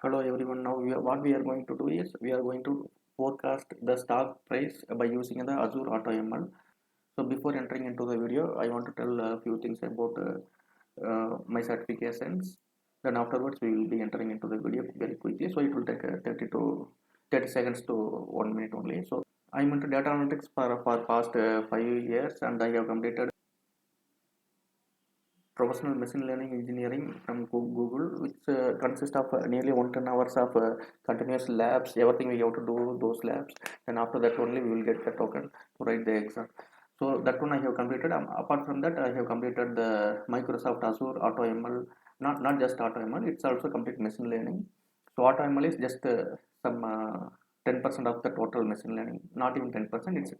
Hello everyone. Now what we are going to do is we are going to forecast the stock price by using the Azure AutoML. So before entering into the video, I want to tell a few things about my certifications. Then afterwards we will be entering into the video very quickly. So it will take 30 seconds to 1 minute only. So I'm into data analytics for past 5 years, and I have completed professional machine learning engineering from Google, which consists of nearly 110 hours of continuous labs. Everything we have to do those labs, and after that only we will get the token to write the exam. So that one I have completed. Apart from that, I have completed the Microsoft Azure AutoML. Not just AutoML; it's also complete machine learning. So AutoML is just some 10% of the total machine learning. Not even 10%.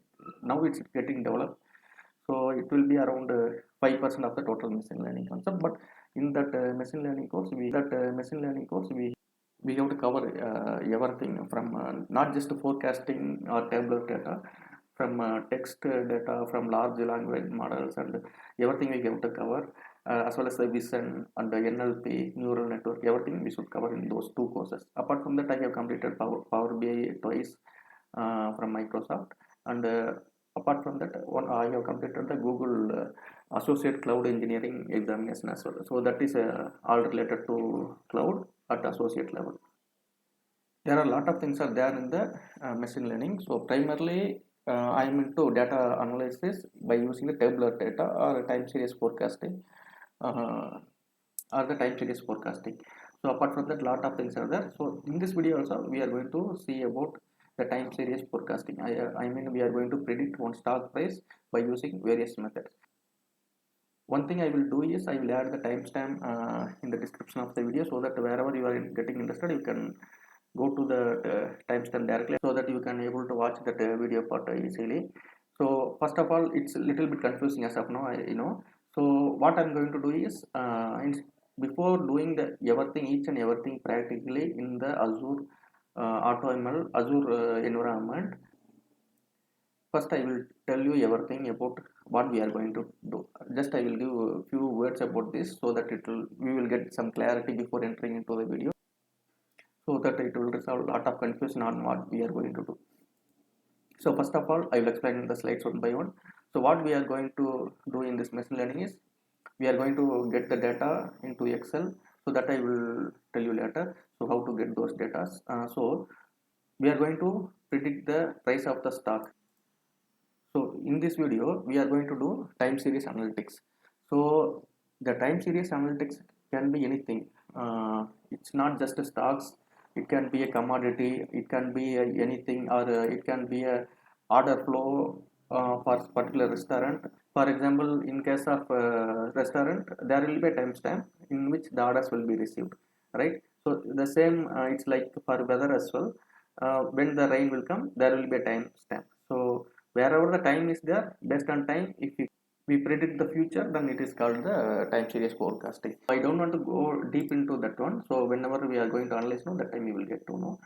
It's getting developed, so it will be around 5% of the total machine learning concept. But in that machine learning course we have to cover everything from not just forecasting or tabular data, from text data, from large language models, and everything we have to cover, as well as the vision and the NLP, neural network. Everything we should cover in those two courses. Apart from that, I have completed Power BI twice from Microsoft, and apart from that one I have completed the Google Associate Cloud Engineering examination as well. So that is all related to cloud at associate level. There are a lot of things are there in the machine learning. So primarily I am into data analysis by using the tabular data or time series forecasting, uh, so apart from that, lot of things are there. So in this video also we are going to see about the time series forecasting. I mean, we are going to predict one stock price by using various methods. One thing I will do is I will add the timestamp in the description of the video, so that wherever you are getting interested, you can go to the timestamp directly, so that you can able to watch that video part easily. So first of all, it's a little bit confusing as of now, so what I'm going to do is before doing the everything, each and everything practically in the Azure AutoML Azure environment, first I will tell you everything about what we are going to do. Just I will give a few words about this, so that we will get some clarity before entering into the video, so that it will resolve a lot of confusion on what we are going to do. So first of all, I will explain the slides one by one. So what we are going to do in this machine learning is we are going to get the data into Excel, so that I will tell you later, so how to get those data. So we are going to predict the price of the stock. So in this video we are going to do time series analytics. So the time series analytics can be anything. It's not just a stocks, it can be a commodity, it can be anything, or it can be a order flow for particular restaurant. For example, in case of restaurant, there will be a timestamp in which the orders will be received, right? So the same, it's like for weather as well. When the rain will come, there will be a timestamp. So wherever the time is there, based on time, if we predict the future, then it is called the time series forecasting. I don't want to go deep into that one, so whenever we are going to analyze now, that time you will get to know.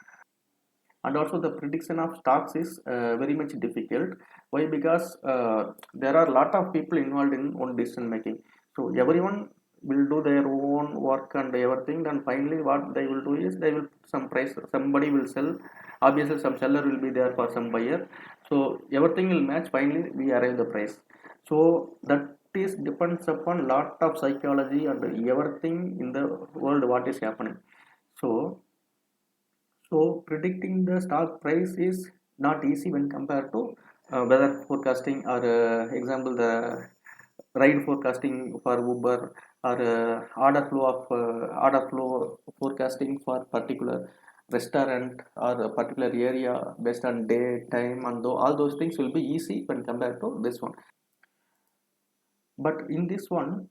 And also the prediction of stocks is very much difficult. Why? Because there are a lot of people involved in one decision making. So everyone will do their own work and everything, then finally what they will do is they will some price, somebody will sell, obviously some seller will be there for some buyer, so everything will match, finally we arrive the price. So that is depends upon lot of psychology and everything in the world what is happening. So so predicting the stock price is not easy when compared to weather forecasting, or example the ride forecasting for Uber, or order flow forecasting for particular restaurant or a particular area based on day, time, and all those things will be easy when compared to this one. But in this one,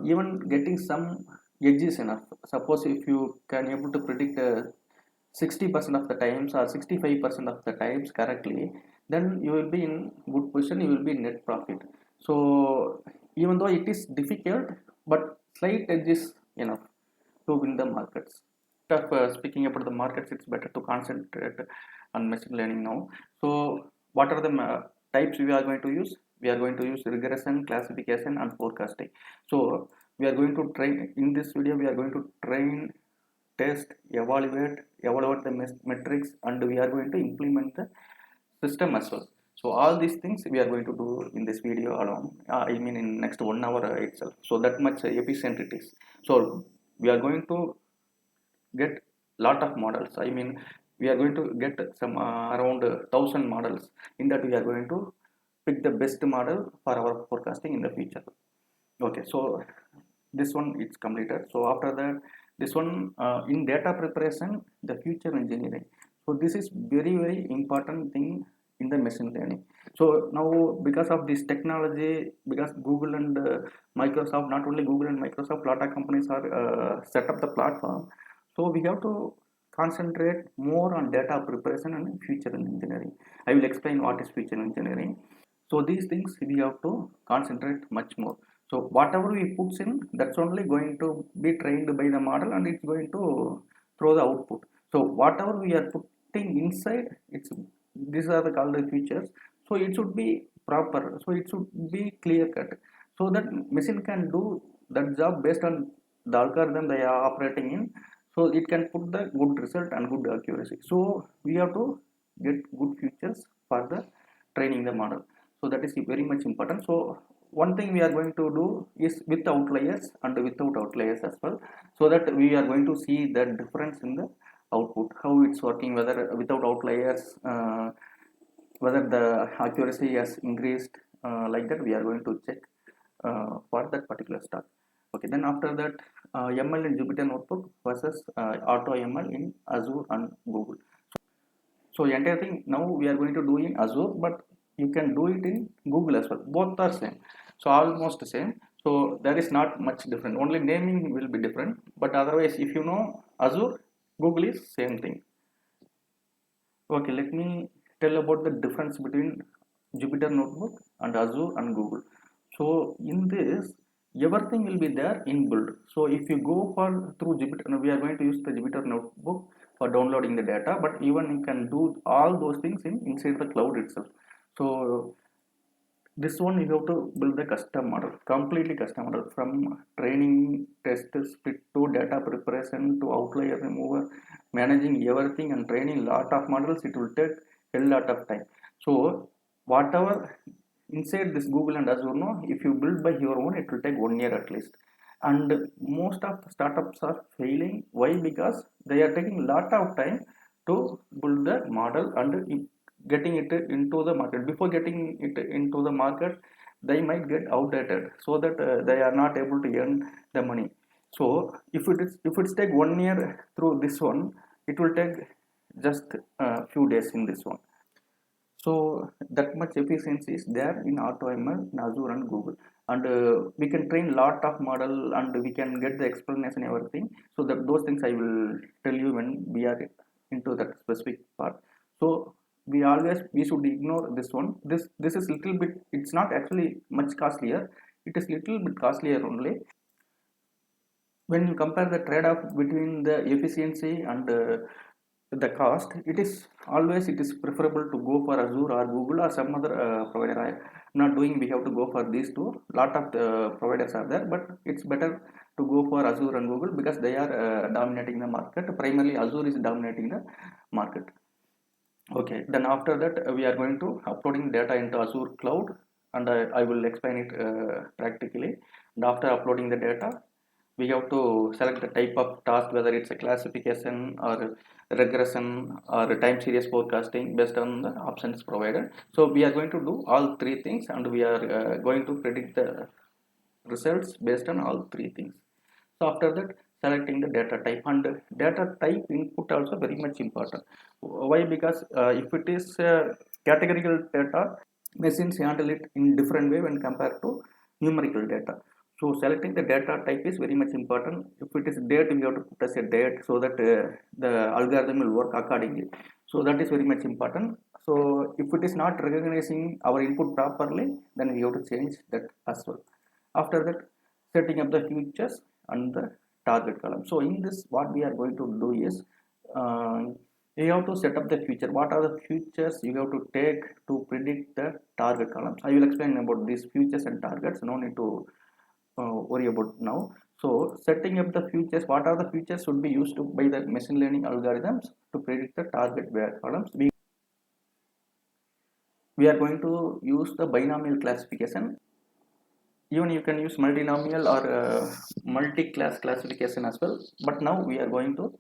even getting some edge is enough. Suppose if you can able to predict 60% of the times or 65% of the times correctly, then you will be in good position, you will be in net profit. So even though it is difficult, but slight edge is enough to win the markets. Speaking about the markets, it's better to concentrate on machine learning now. So what are the types we are going to use? We are going to use regression, classification, and forecasting. So we are going to train in this video, we are going to train test, evaluate the metrics, and we are going to implement the system as well. So all these things we are going to do in this video alone. I mean in next 1 hour itself. So that much efficient it is. So we are going to get lot of models. I mean we are going to get some around 1,000 models. In that we are going to pick the best model for our forecasting in the future. Okay, so this one it's completed. So after that, this one in data preparation, the future engineering. So this is very important thing in the machine learning. So now because of this technology, because Google and Microsoft, not only Google and Microsoft, lot of companies are set up the platform. So we have to concentrate more on data preparation and future engineering. I will explain what is future engineering. So these things we have to concentrate much more. So whatever we put in, that's only going to be trained by the model and it's going to throw the output. So whatever we are putting inside, it's these are the called the features. So it should be proper, so it should be clear cut, so that machine can do that job based on the algorithm they are operating in. So it can put the good result and good accuracy. So we have to get good features for the training the model. So that is very much important. So one thing we are going to do is with outliers and without outliers as well, so that we are going to see the difference in the output, how it's working, whether without outliers, whether the accuracy has increased, like that we are going to check for that particular stuff. Okay, then after that, ML in Jupyter Notebook versus AutoML in Azure and Google. So entire thing now we are going to do in Azure, but you can do it in Google as well. Both are same. So almost same. So there is not much different. Only naming will be different. But otherwise, if you know Azure, Google is same thing. Okay, let me tell about the difference between Jupyter Notebook and Azure and Google. So in this, everything will be there in build. So if you go for through Jupyter, we are going to use the Jupyter Notebook for downloading the data, but even you can do all those things in inside the cloud itself. So this one you have to build the custom model, completely custom model, from training, test, split to data preparation to outlier remover, managing everything and training lot of models. It will take a lot of time. So whatever inside this Google and Azure, no, if you build by your own, it will take 1 year at least. And most of the startups are failing. Why? Because they are taking lot of time to build the model and getting it into the market. Before getting it into the market, they might get outdated, so that they are not able to earn the money. So if it's take 1 year through this one, it will take just a few days in this one. So that much efficiency is there in AutoML, in Azure and Google. And we can train lot of model and we can get the explanation everything. So that those things I will tell you when we are into that specific part. So we should ignore this one. This is little bit, it's not actually much costlier, it is little bit costlier only. When you compare the trade-off between the efficiency and the cost, it is always, it is preferable to go for Azure or Google or some other provider. I am not doing, we have to go for these two. Lot of the providers are there, but it's better to go for Azure and Google because they are dominating the market. Primarily Azure is dominating the market. Okay, then after that we are going to uploading data into Azure cloud, and I will explain it practically. And after uploading the data, we have to select the type of task, whether it's a classification or regression or time series forecasting based on the options provided. So we are going to do all three things, and we are going to predict the results based on all three things. So after that, selecting the data type, and data type input also very much important. Why? Because if it is categorical data, machines handle it in different way when compared to numerical data. So selecting the data type is very much important. If it is date, we have to put as a date so that the algorithm will work accordingly. So that is very much important. So if it is not recognizing our input properly, then we have to change that as well. After that, setting up the futures and the target column. So in this, what we are going to do is you have to set up the future. What are the futures you have to take to predict the target columns? I will explain about these futures and targets. No need to worry about now. So setting up the features, what are the features should be used by the machine learning algorithms to predict the target where columns. We are going to use the binomial classification. Even you can use multinomial or multi-class classification as well, but now we are going to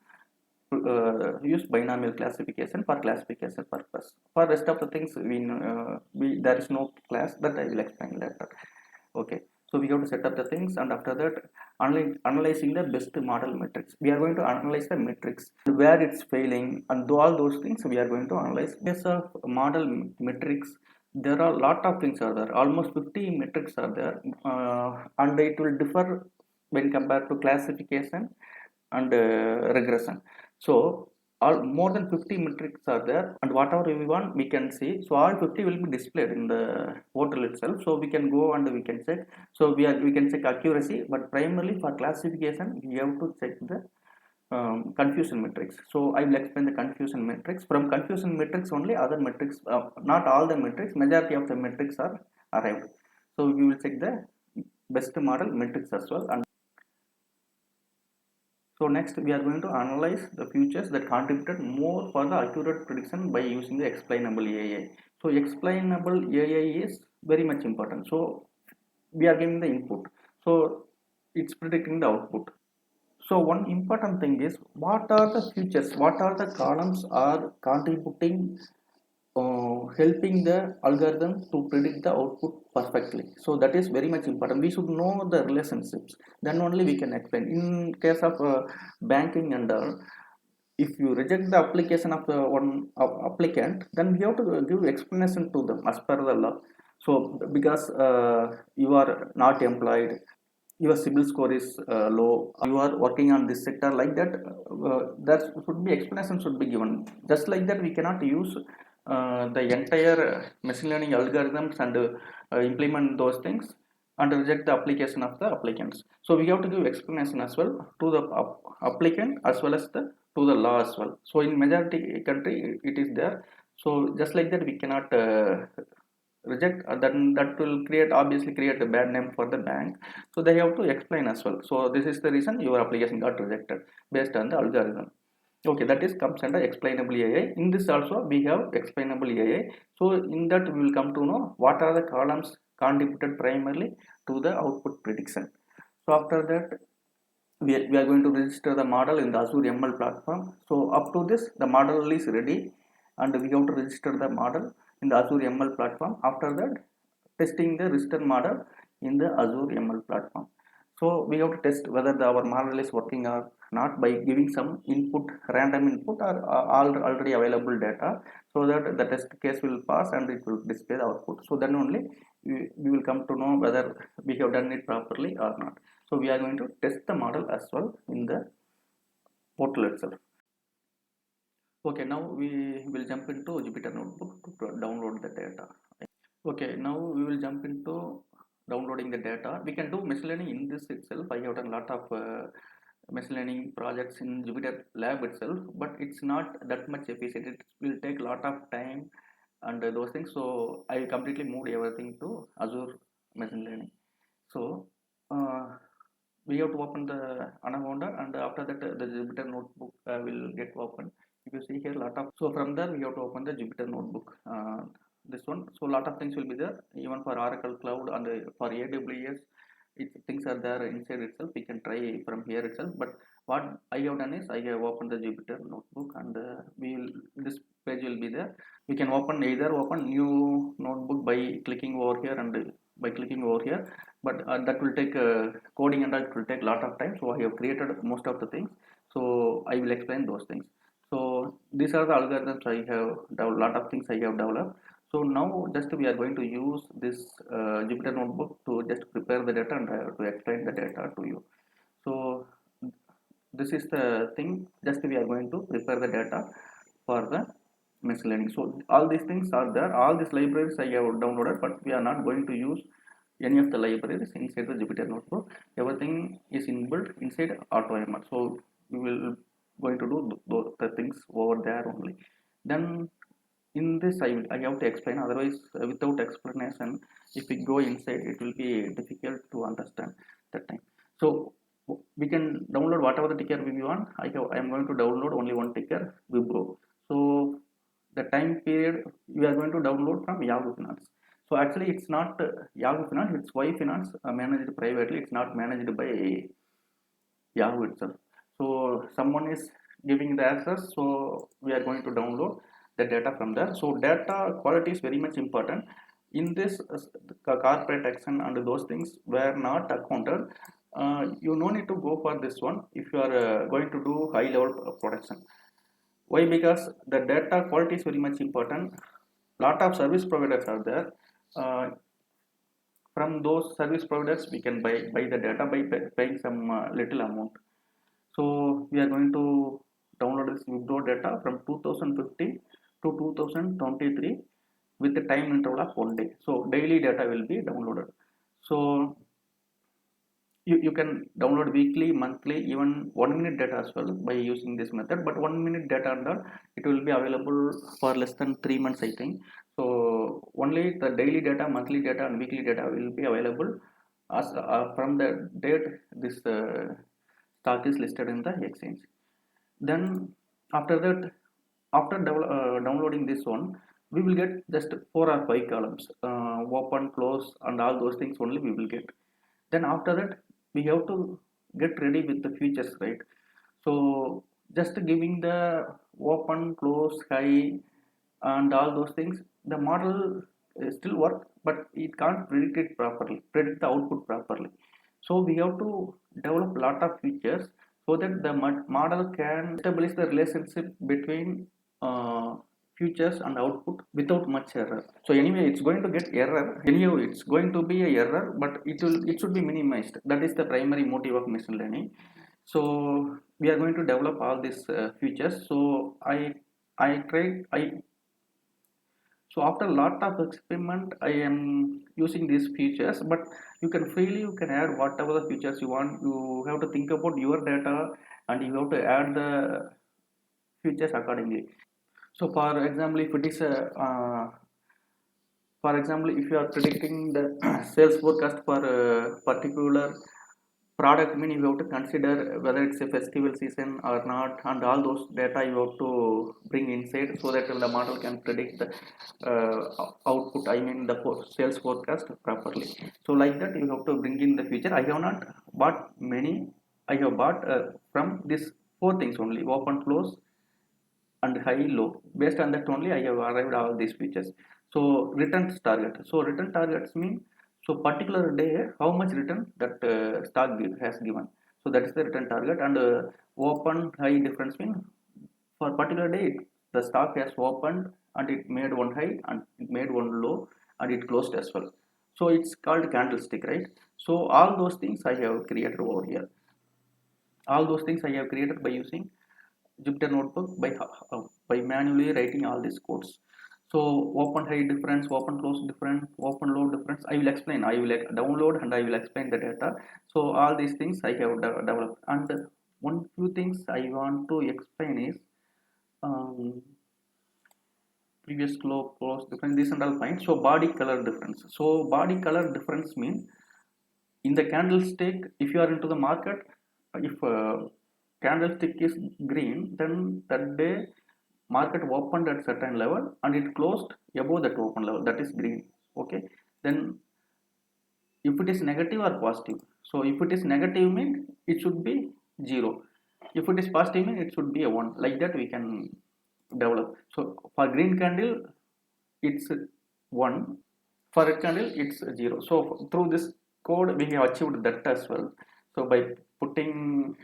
use binomial classification for classification purpose. For rest of the things, there is no class, that I will explain later. Okay, so we have to set up the things, and after that analyzing the best model metrics. We are going to analyze the metrics where it's failing, and all those things we are going to analyze. Yes, of model metrics, there are a lot of things are there, almost 50 metrics are there, and it will differ when compared to classification and regression. So all more than 50 metrics are there, and whatever we want we can see. So all 50 will be displayed in the portal itself, so we can go and we can check. So we can check accuracy, but primarily for classification we have to check the confusion metrics. So I will explain the confusion metrics. From confusion metrics only other metrics, not all the metrics, majority of the metrics are arrived. So we will check the best model metrics as well. And so next we are going to analyze the features that contributed more for the accurate prediction by using the explainable AI. So explainable AI is very much important. So we are giving the input, so it's predicting the output. So one important thing is, what are the features, what are the columns are contributing, helping the algorithm to predict the output perfectly. So that is very much important. We should know the relationships, then only we can explain. In case of banking and if you reject the application of the one applicant, then we have to give explanation to them as per the law. So because you are not employed, your CIBIL score is low, you are working on this sector, like that, that should be explanation should be given. Just like that, we cannot use the entire machine learning algorithms and implement those things and reject the application of the applicants. So we have to give explanation as well to the applicant as well as to the law as well. So in majority country it is there. So just like that, we cannot reject, then that will obviously create a bad name for the bank. So they have to explain as well. So this is the reason your application got rejected based on the algorithm. Okay, that is comes under explainable AI. In this also we have explainable AI. So in that we will come to know what are the columns contributed primarily to the output prediction. So after that, we are going to register the model in the Azure ML platform. So up to this, the model is ready, and we have to register the model in the Azure ML platform. After that, testing the registered model in the Azure ML platform. So we have to test whether our model is working or not by giving some input, random input, or all already available data, so that the test case will pass and it will display the output. So then only we will come to know whether we have done it properly or not. So we are going to test the model as well in the portal itself. Okay, now we will jump into Jupyter Notebook to download the data. Okay, now we will jump into downloading the data. We can do machine learning in this itself. I have done a lot of machine learning projects in Jupyter lab itself, but it's not that much efficient. It will take a lot of time and those things. So I completely moved everything to Azure machine learning. So we have to open the Anaconda, and after that the Jupyter Notebook will get open. If you see here, lot of, so from there we have to open the Jupyter Notebook. This one, so lot of things will be there, even for Oracle Cloud and for AWS. Things are there inside itself. We can try from here itself. But what I have done is I have opened the Jupyter Notebook, and this page will be there. We can either open new notebook by clicking over here and by clicking over here, but that will take coding, and that will take a lot of time. So I have created most of the things, so I will explain those things. So these are the algorithms I have developed, lot of things I have developed. So now just we are going to use this Jupyter Notebook to just prepare the data and to explain the data to you. So this is the thing, just we are going to prepare the data for the machine learning. So all these things are there, all these libraries I have downloaded, but we are not going to use any of the libraries inside the Jupyter Notebook. Everything is inbuilt inside AutoML. So we will going to do the things over there only. Then in this I have to explain, otherwise without explanation, if we go inside, it will be difficult to understand that time. So we can download whatever the ticker we want. I am going to download only one ticker, Wipro. So the time period we are going to download from Yahoo Finance. So actually it's not Yahoo Finance, it's Y Finance, managed privately. It's not managed by Yahoo itself. So someone is giving the access, so we are going to download the data from there. So data quality is very much important in this. Corporate action and those things were not accounted. You no need to go for this one if you are going to do high level production. Why? Because the data quality is very much important. Lot of service providers are there. uh, from those service providers we can buy the data by paying some little amount. So we are going to download this Wipro data from 2015 to 2023 with the time interval of 1 day. So daily data will be downloaded. So you can download weekly, monthly, even 1 minute data as well by using this method. But 1 minute data under it will be available for less than 3 months, I think. So only the daily data, monthly data, and weekly data will be available as from the date this stock is listed in the exchange. Then after that, after downloading this one, we will get just 4 or 5 columns, open, close, and all those things only we will get. Then after that we have to get ready with the features, right? So just giving the open, close, high, and all those things, the model still work, but it can't predict the output properly. So we have to develop lot of features so that the model can establish the relationship between features and output without much error. So anyway, it's going to get error. Anyhow, it's going to be a error, but it should be minimized. That is the primary motive of machine learning. So we are going to develop all these features. So I tried I so after a lot of experiment, I am using these features. But you can freely you can add whatever the features you want. You have to think about your data, and you have to add the features accordingly. So for example, if it is a for example, if you are predicting the sales forecast for a particular product, mean you have to consider whether it's a festival season or not, and all those data you have to bring inside so that the model can predict the output, I mean the sales forecast properly. So like that you have to bring in the feature. I have not bought many. I have bought from these four things only: open, close, and high, low. Based on that only I have arrived all these features. So return target, so return targets mean, so particular day how much return that stock has given. So that is the return target. And open, high, difference mean for particular day the stock has opened and it made one high and it made one low and it closed as well. So it's called candlestick, right? So all those things I have created over here. All those things I have created by using Jupyter Notebook by manually writing all these codes. So open, high, difference, open, close, difference, open, low, difference. I will explain. I will download and I will explain the data. So all these things I have developed. And one few things I want to explain is um, previous glow, close, difference. This and all fine. So body color difference. So body color difference means in the candlestick, if you are into the market, if candlestick is green, then that day market opened at certain level and it closed above that open level, that is green. Okay, then if it is negative or positive, so if it is negative means it should be 0, if it is positive means it should be a 1. Like that we can develop. So for green candle it's 1, for red candle it's 0. So through this code we have achieved that as well. So by putting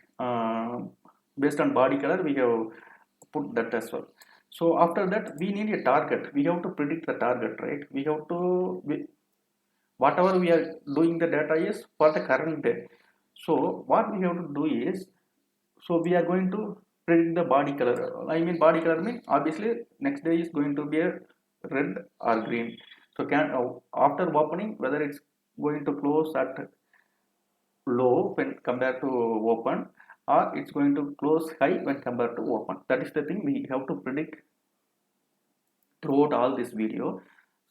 based on body color we have put that as well. So after that we need a target. We have to predict the target, right? We have to whatever we are doing the data is for the current day. So what we have to do is, so we are going to predict the body color. I mean body color means obviously next day is going to be a red or green. So can after opening whether it's going to close at low when compared to open, or it's going to close high when compared to open. That is the thing we have to predict throughout all this video.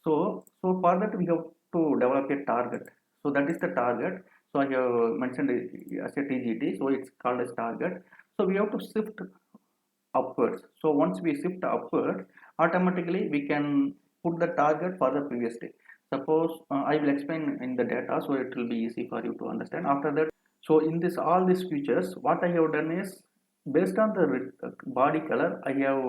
So for that we have to develop a target. So that is the target. So So I have mentioned it as a TGT, so it's called as target. So we have to shift upwards. So once we shift upwards, automatically we can put the target for the previous day. Suppose I will explain in the data, so it will be easy for you to understand. After that, so in this all these features, what I have done is based on the body color. I have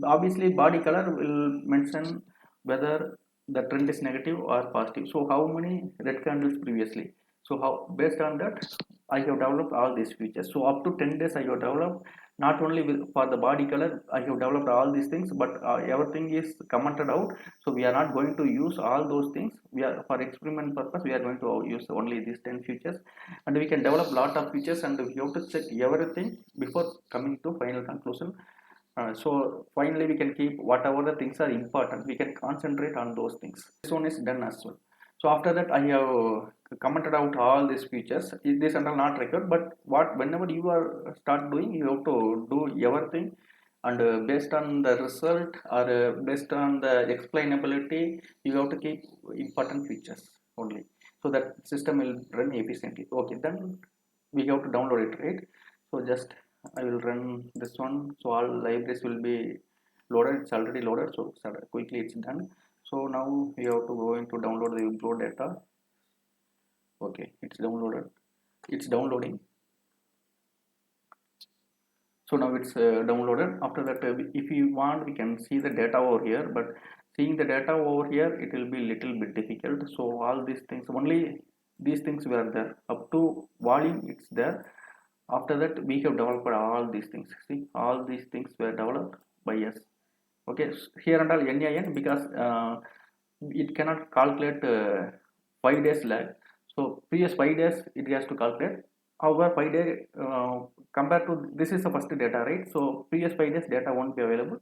obviously body color will mention whether the trend is negative or positive. So how many red candles previously? So how based on that I have developed all these features. So up to 10 days I have developed not only for the body color I have developed all these things, but everything is commented out. So we are not going to use all those things. We are for experiment purpose we are going to use only these 10 features, and we can develop lot of features, and we have to check everything before coming to final conclusion. So finally we can keep whatever the things are important, we can concentrate on those things. This one is done as well. So after that I have commented out all these features. This and all not required, but what whenever you are start doing, you have to do everything, and based on the result or based on the explainability, you have to keep important features only, so that system will run efficiently. Okay, then we have to download it, right? So just I will run this one, so all libraries will be loaded. It's already loaded, so quickly it's done. So now we have to go into download the upload data. Okay, it's downloaded, it's downloading. So now it's downloaded. After that if you want we can see the data over here, but seeing the data over here it will be little bit difficult. So all these things, only these things were there up to volume, it's there. After that we have developed all these things. See, all these things were developed by us. Okay, here and all NIN, because it cannot calculate 5 days lag. So previous 5 days it has to calculate. However, 5 day compared to this is the first data, right? So previous 5 days data won't be available.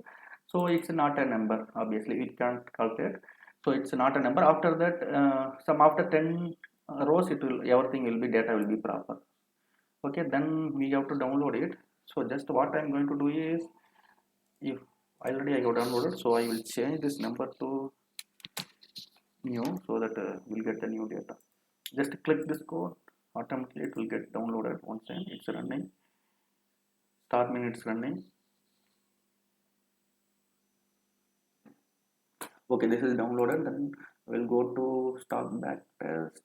So it's not a number. Obviously, it can't calculate. So it's not a number. After that, some after 10 rows, it will everything will be data will be proper. Okay, then we have to download it. So just what I'm going to do is, if already I have downloaded, so I will change this number to new, so that we'll get the new data. Just click this code, automatically it will get downloaded. Once time it's running, start minutes running. Okay, this is downloaded. Then we'll go to start back test.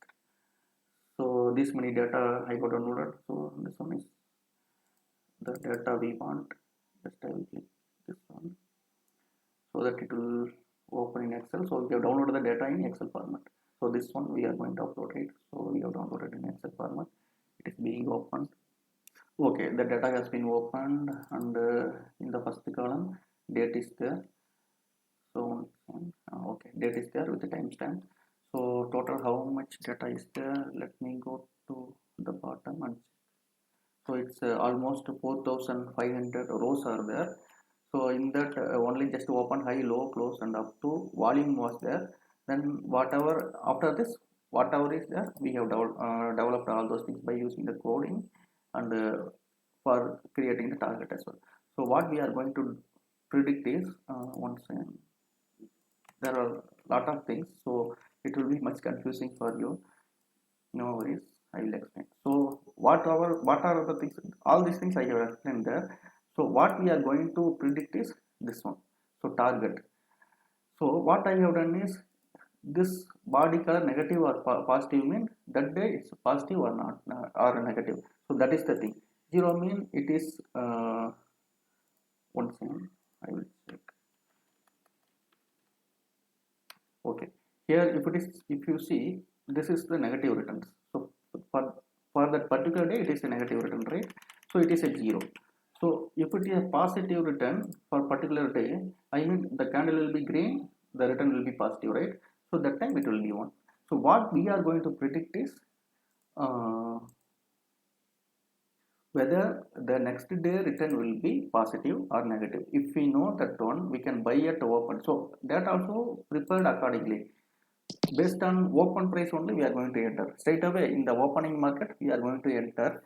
So this many data I got downloaded. So this one is the data we want. Just I will click this one, so that it will open in Excel. So we have downloaded the data in Excel format. So this one we are going to upload it. So we have downloaded in Excel format. It is being opened. Okay, the data has been opened, and in the first column date is there. So okay, date is there with the timestamp. So total how much data is there? Let me go to the bottom, and so it's almost 4500 rows are there. So in that only just open high, low, close, and up to volume was there. Then whatever after this, whatever is there, we have developed all those things by using the coding, and for creating the target as well. So what we are going to predict is once there are a lot of things, so it will be much confusing for you. No worries, I will explain. So what are the things? All these things I have explained there. So what we are going to predict is this one. So target. So what I have done is this body color negative or positive mean that day it's positive or not or negative. So that is the thing. Zero mean it is one second. I will check. Okay. Here if you see, this is the negative returns. So for that particular day it is a negative return, right? So it is a 0. So if it is a positive return for particular day, I mean the candle will be green, the return will be positive, right? So that time it will be 1. So what we are going to predict is whether the next day return will be positive or negative. If we know that one, we can buy at open. So that also prepared accordingly. Based on open price only, we are going to enter straight away in the opening market. We are going to enter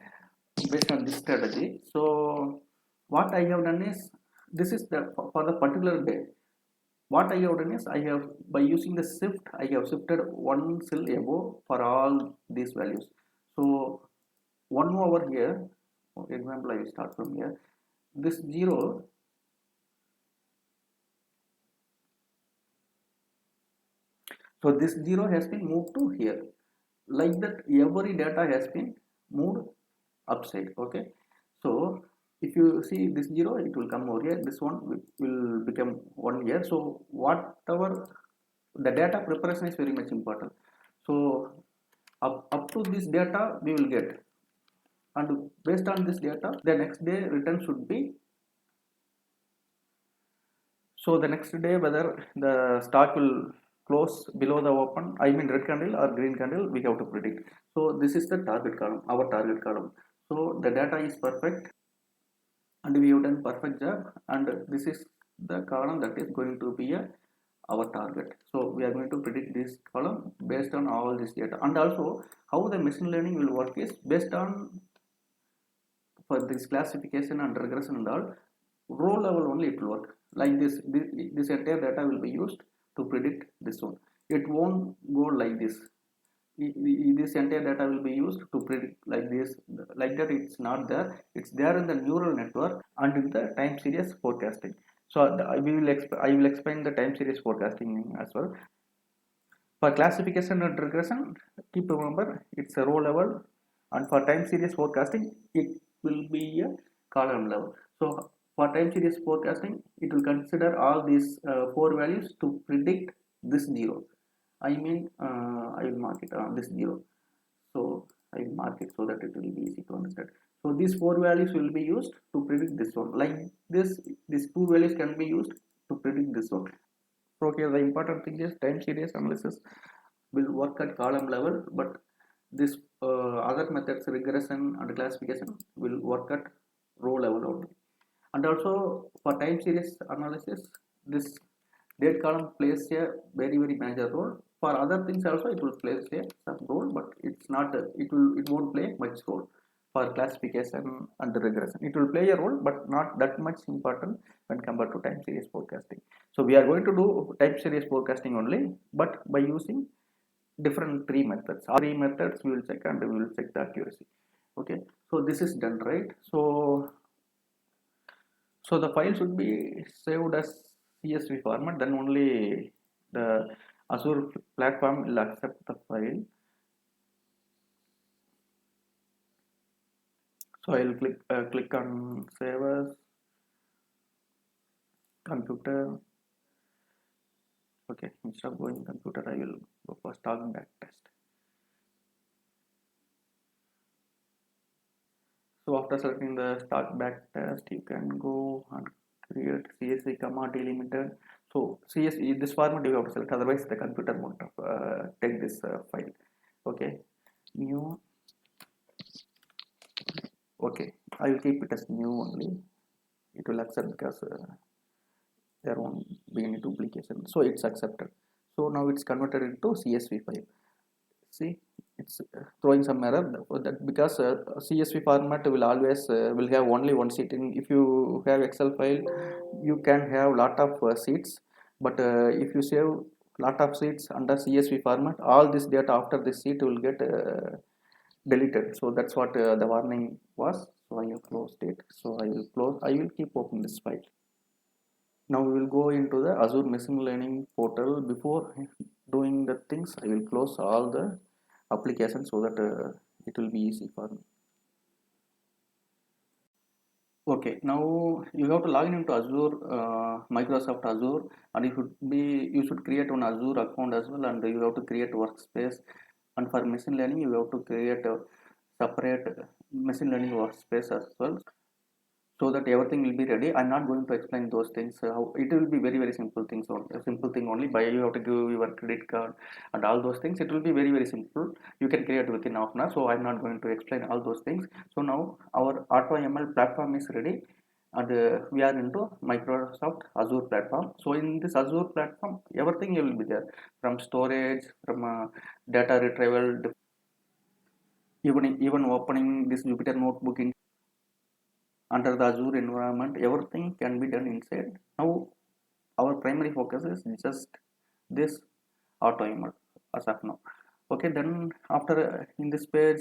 based on this strategy. So what I have done is, this is the for the particular day. What I have done is, I have by using the shift, I have shifted one cell above for all these values. So one more over here, for example, I will start from here. This 0, so this 0 has been moved to here. Like that, every data has been moved upside. Okay, so if you see this 0, it will come over here. This one will become 1 here. So whatever the data preparation is very much important. So up to this data we will get, and based on this data the next day return should be. So the next day whether the stock will close below the open, I mean red candle or green candle, we have to predict. So this is the target column, our target column. So the data is perfect and we have done perfect job, and this is the column that is going to be our target. So we are going to predict this column based on all this data. And also how the machine learning will work is based on, for this classification and regression and all, row level only it will work. Like this entire data will be used to predict this one. It won't go like this. This entire data will be used to predict like this, like that. It's not there. It's there in the neural network and in the time series forecasting. So I will explain the time series forecasting as well. For classification and regression, keep remember it's a row level, and for time series forecasting, it will be a column level. So for time series forecasting, it will consider all these four values to predict this 0. I mean, I will mark it on this 0. So I will mark it so that it will be easy to understand. So these four values will be used to predict this one. Like this, these two values can be used to predict this one. So here the important thing is time series analysis will work at column level, but this other methods, regression and classification, will work at row level only. And also for time series analysis, this date column plays a very major role. For other things also it will play a some role, but it's not it won't play much role. For classification and regression, it will play a role but not that much important when compared to time series forecasting. So we are going to do time series forecasting only, but by using different three methods. All three methods we will check, and we will check the accuracy. Okay, so this is done, right? So the file should be saved as CSV format, then only the Azure platform will accept the file. So I will click on save as computer. Okay, instead of going computer, I will go for stock back test. So after selecting the stock back test, you can go and create CSV comma delimited. So CSV, this format you have to select, otherwise the computer won't take this file. Okay, new. Okay, I will keep it as new only. It will accept because there won't be any duplication. So it's accepted. So now it's converted into CSV file. See, it's throwing some error that because CSV format will always will have only one sheet. If you have Excel file, you can have lot of sheets, but if you save lot of sheets under CSV format, all this data after this sheet will get deleted. So that's what the warning was. So I have closed it. So I will close. I will keep open this file. Now we will go into the Azure Machine Learning portal. Before doing the things, I will close all the applications so that it will be easy for me. Okay, now you have to log in into Azure, Microsoft Azure, and you should create an Azure account as well, and you have to create workspace. And for machine learning, you have to create a separate machine learning workspace as well, so that everything will be ready. I'm not going to explain those things. How it will be very simple things, or a simple thing only. By you have to give your credit card and all those things. It will be very simple. You can create within half an hour. So I'm not going to explain all those things. So now our AutoML platform is ready, and we are into Microsoft Azure platform. So in this Azure platform, everything will be there, from storage, from data retrieval, even opening this Jupyter notebook in under the Azure environment, everything can be done inside. Now our primary focus is just this AutoML as of now. Okay, then after in this page,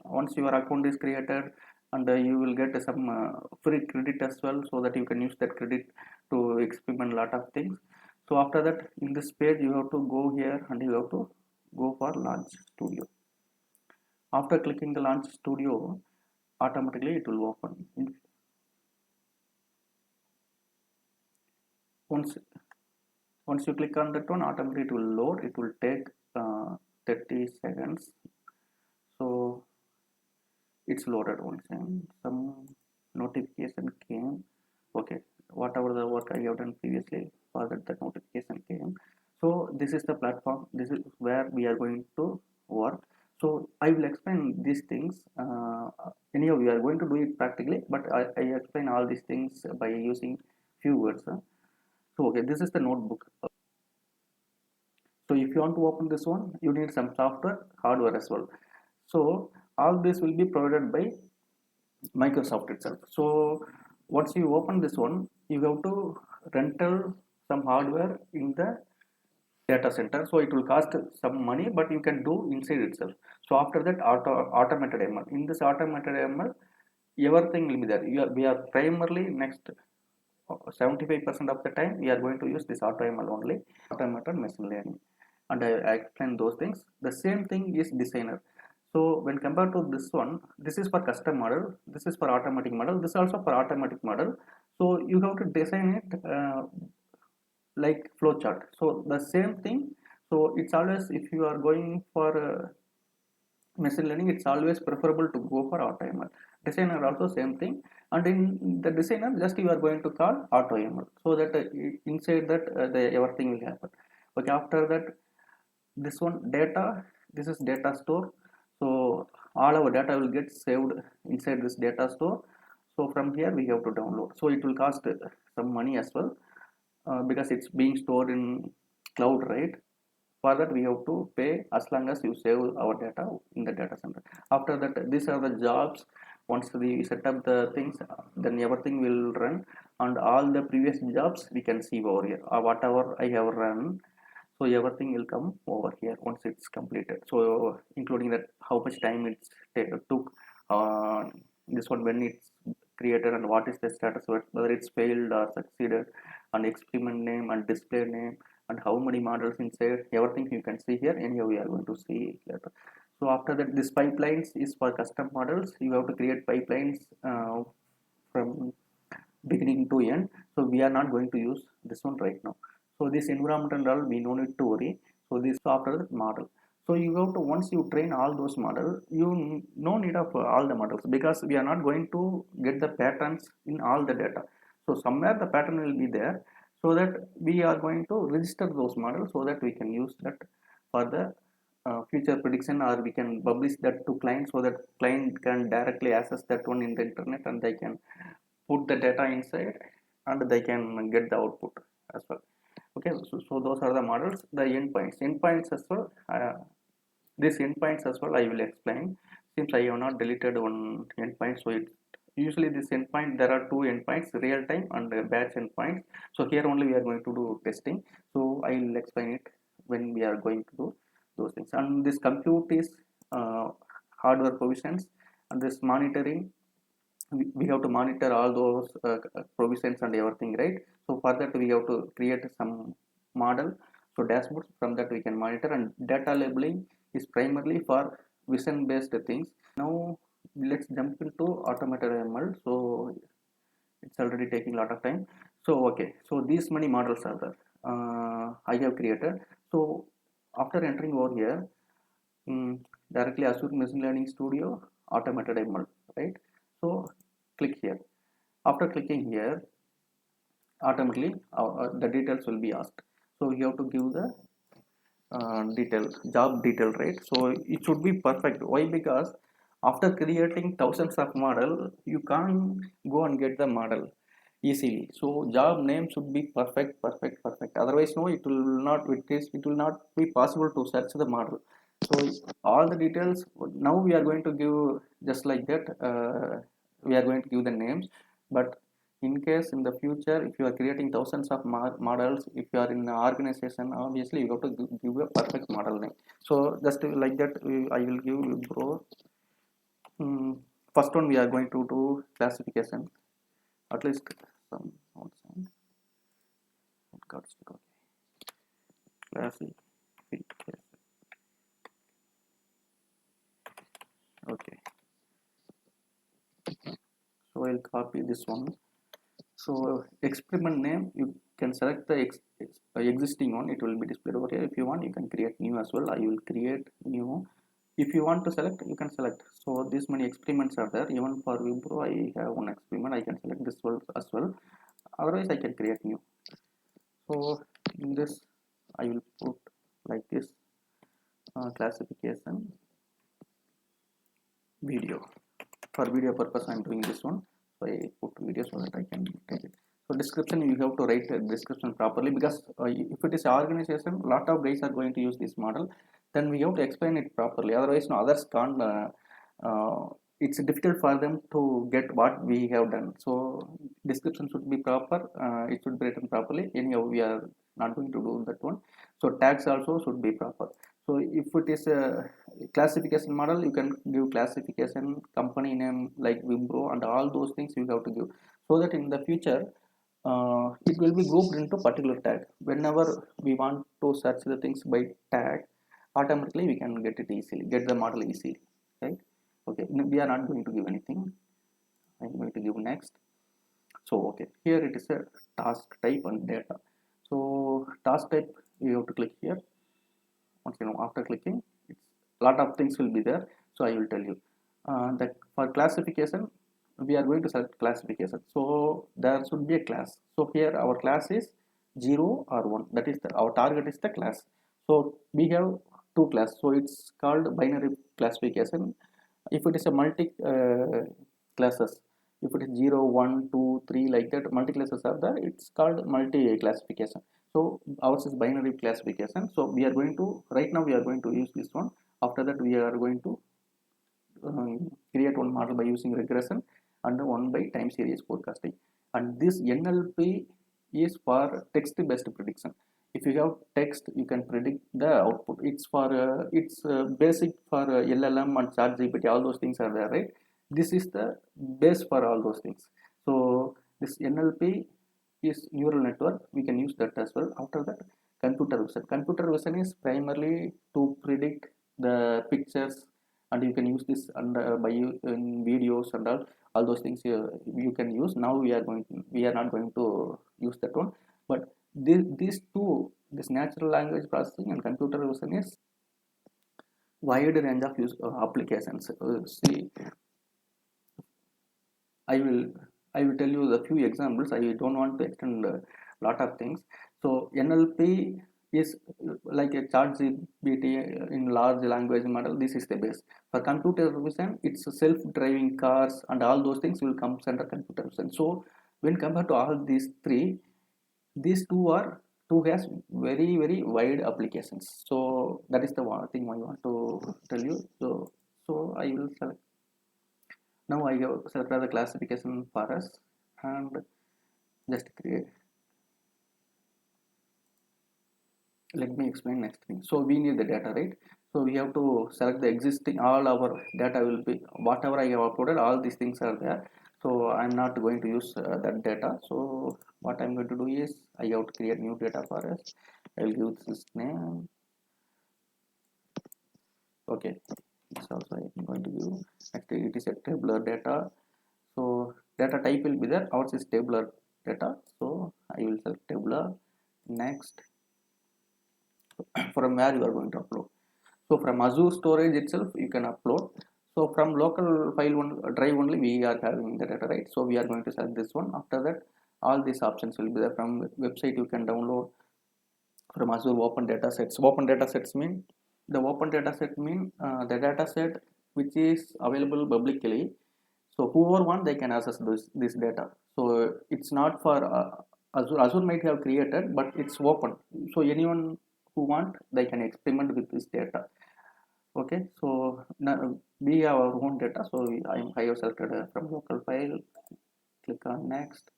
once your account is created, and you will get some free credit as well, so that you can use that credit to experiment a lot of things. So after that, in this page you have to go here and you have to go for launch studio. After clicking the launch studio, automatically it will open. once once you click on that one, automatically it will load. It will take 30 seconds. So it's loaded once, and some notification came. Okay, whatever the work I have done previously, for that the notification came. So this is the platform, this is where we are going to work. So I will explain these things. Anyhow, we are going to do it practically, but I explain all these things by using few words. So okay, this is the notebook. So if you want to open this one, you need some software, hardware as well. So all this will be provided by Microsoft itself. So once you open this one, you have to rental some hardware in the data center. So it will cost some money, but you can do inside itself. So after that, automated ML. In this automated ML, everything will be there. We are primarily next 75% of the time we are going to use this AutoML only, automated machine learning, and I explain those things. The same thing is designer. So when compared to this one, this is for custom model, this is for automatic model, this is also for automatic model. So you have to design it like flowchart. So the same thing. So it's always, if you are going for machine learning, it's always preferable to go for AutoML. Designer also same thing, and in the designer just you are going to call AutoML, so that inside that the everything will happen. Okay, after that, this one data, this is data store. So all our data will get saved inside this data store. So from here we have to download. So it will cost some money as well, because it's being stored in cloud, right? For that we have to pay as long as you save our data in the data center. After that, these are the jobs. Once we set up the things, then everything will run, and all the previous jobs we can see over here, whatever I have run. So everything will come over here once it's completed, so including that how much time it took, uh, this one when it's created, and what is the status, whether it's failed or succeeded, and experiment name and display name, and how many models inside, everything you can see here. Anyhow, we are going to see later. So after that, this pipelines is for custom models. You have to create pipelines from beginning to end. So we are not going to use this one right now. So this environment and all, we no need to worry. So this after the model. So you have to, once you train all those models, you no need of all the models, because we are not going to get the patterns in all the data. So somewhere the pattern will be there, so that we are going to register those models, so that we can use that for the future prediction, or we can publish that to client, so that client can directly access that one in the internet, and they can put the data inside, and they can get the output as well. Okay, so those are the models. The endpoints as well, this endpoints as well I will explain, since I have not deleted one endpoint. So it usually this endpoint, there are two endpoints, real time and batch endpoints. So here only we are going to do testing, so I will explain it when we are going to do those things. And this compute is hardware provisions, and this monitoring, we have to monitor all those provisions and everything, right? So for that we have to create some model, so dashboards, from that we can monitor. And data labeling is primarily for vision based things. Now let's jump into automated ML. So it's already taking a lot of time. So okay, so these many models are there, I have created. So after entering over here, directly Azure Machine Learning Studio Automated ML, right? So click here. After clicking here, automatically the details will be asked. So you have to give the detail, job detail, right? So it should be perfect. Why? Because after creating thousands of model, you can't go and get the model easily. So job name should be perfect, otherwise no, it will not be possible to search the model. So all the details, now we are going to give just like that, we are going to give the names, but In case in the future, if you are creating thousands of models, if you are in an organization, obviously you have to give a perfect model name. So just like that, I will give you bro. First one we are going to do classification. At least some outside. Okay. Classification. Okay. So I'll copy this one. So experiment name, you can select the existing one, it will be displayed over here. If you want, you can create new as well. I will create new. If you want to select, you can select. So this many experiments are there. Even for Wipro, I have one experiment. I can select this one as well. Otherwise, I can create new. So in this, I will put like this classification video. For video purpose, I am doing this one. So I put video so that I can take it. So description, you have to write a description properly, because if it is an organization, lot of guys are going to use this model, then we have to explain it properly. Otherwise, no others can't. It's difficult for them to get what we have done. So description should be proper. It should be written properly. Anyhow, we are not going to do that one. So tags also should be proper. So if it is a classification model, you can give classification, company name like Wipro, and all those things you have to give, so that in the future it will be grouped into particular tag. Whenever we want to search the things by tag, automatically we can get it easily, get the model easily, right? Okay, we are not going to give anything. I'm going to give next. So okay, here it is a task type and data. So task type, you have to click here. Once you know, after clicking, it's a lot of things will be there. So I will tell you that for classification, we are going to select classification. So there should be a class. So here our class is 0 or 1. That is our target is the class. So we have two class. So it's called binary classification. If it is a multi classes, if it is 0, 1, 2, 3 like that, multi classes are there, it's called multi classification. So ours is binary classification. So we are going to, right now we are going to use this one. After that we are going to create one model by using regression and one by time series forecasting. And this NLP is for text based prediction. If you have text, you can predict the output. It's for it's basic for LLM and ChatGPT. All those things are there, right? This is the base for all those things. So this NLP is neural network. We can use that as well. After that, computer vision. Computer vision is primarily to predict the pictures, and you can use this under by in videos and all those things you can use. Now we are not going to use that one, but these two, this natural language processing and computer vision, is wide range of use applications. See, I will I will tell you the few examples. I don't want to extend a lot of things. So NLP is like a ChatGPT in large language model. This is the base. For computer vision, it's self-driving cars and all those things will come under computer vision. So when compared to all these three, these two has very wide applications. So that is the one thing I want to tell you. So I will select. Now I have selected the classification for us, and just create. Let me explain next thing. So we need the data, right? So we have to select the existing, all our data will be, whatever I have uploaded, all these things are there. So I'm not going to use that data. So what I'm going to do is I have to create new data for us. I'll give this name. Okay, this also I'm going to give. Actually, it is a tabular data. So data type will be there. Ours is tabular data. So I will select tabular. Next, from where you are going to upload. So from Azure storage itself, you can upload. So from local file one drive only we are having the data, right? So we are going to select this one. After that, all these options will be there. From website you can download. From Azure open data sets. Open data sets mean the open data set mean the data set which is available publicly. So whoever want, they can access this data. So it's not for Azure might have created, but it's open. So anyone who want, they can experiment with this data. Okay, so now we have our own data. So I have selected from local file. Click on next.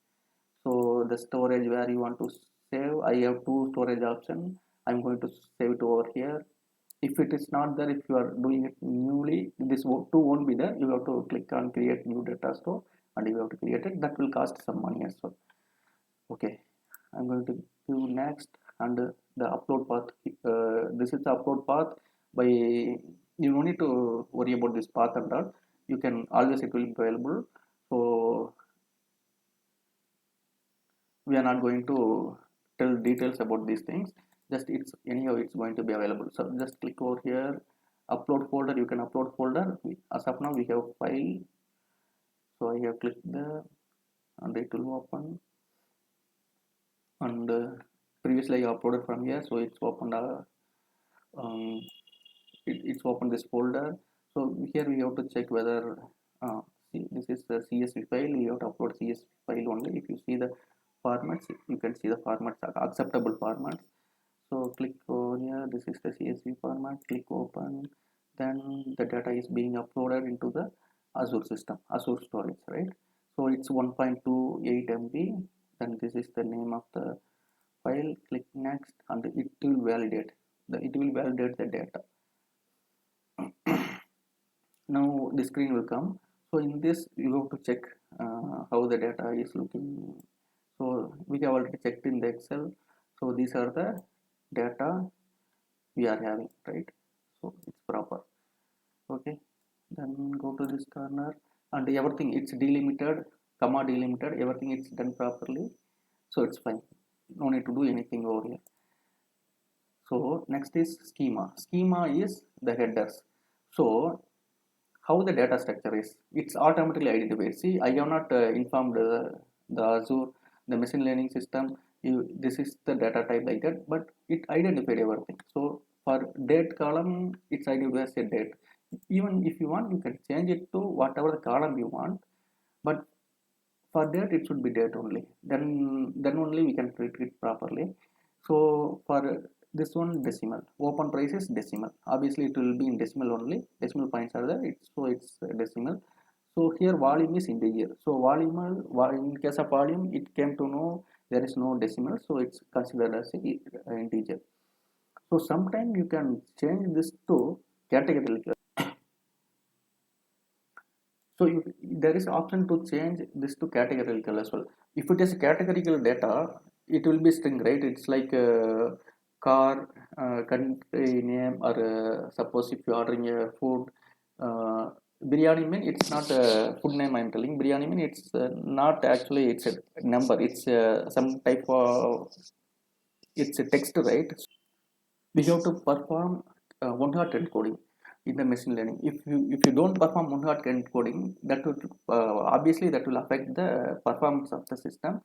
So the storage where you want to save, I have two storage option. I'm going to save it over here. If it is not there, if you are doing it newly, this two won't be there. You have to click on create new data store and you have to create it. That will cost some money as well. Okay, I'm going to do next, and the upload path. This is the upload path. By you don't need to worry about this path and all. You can always, it will be available. So we are not going to tell details about these things. Just it's anyhow it's going to be available. So just click over here, upload folder. You can upload folder. As of now we have file. So I have clicked there and it will open. And previously I uploaded from here, so it's opened. Um, it's opened this folder. So here we have to check whether see, this is the CSV file. We have to upload CSV file only. If you see the formats, you can see the formats are acceptable formats. So click over here. This is the CSV format. Click open. Then the data is being uploaded into the Azure system, Azure storage, right? So it's 1.28 MB. Then this is the name of the file. Click next, and it will validate. It will validate the data. Now the screen will come. So in this you have to check how the data is looking. So we have already checked in the Excel. So these are the data we are having, right? So it's proper. Okay, then go to this corner, and everything it's delimited, comma delimited, everything it's done properly. So it's fine, no need to do anything over here. So next is schema is the headers. So how the data structure is, it's automatically identified. See, I have not informed the Azure, the machine learning system, this is the data type like that, but it identified everything. So for date column, it's identified as a date. Even if you want, you can change it to whatever the column you want, but for that it should be date only. Then only we can treat it properly. So for this one, decimal, open price is decimal, obviously it will be in decimal only, decimal points are there, it's decimal. So here volume is integer, so volume, in case of volume it came to know there is no decimal, so it's considered as a integer. So sometime you can change this to categorical. So there is option to change this to categorical as well. If it is categorical data, it will be string, right? It's like car, country name, or suppose if you are ordering a food, biryani mean it's not a food name. I'm telling biryani mean it's not actually it's a number. It's some type of it's a text, right? We have to perform one-hot encoding in the machine learning. If you don't perform one-hot encoding, that would obviously that will affect the performance of the system.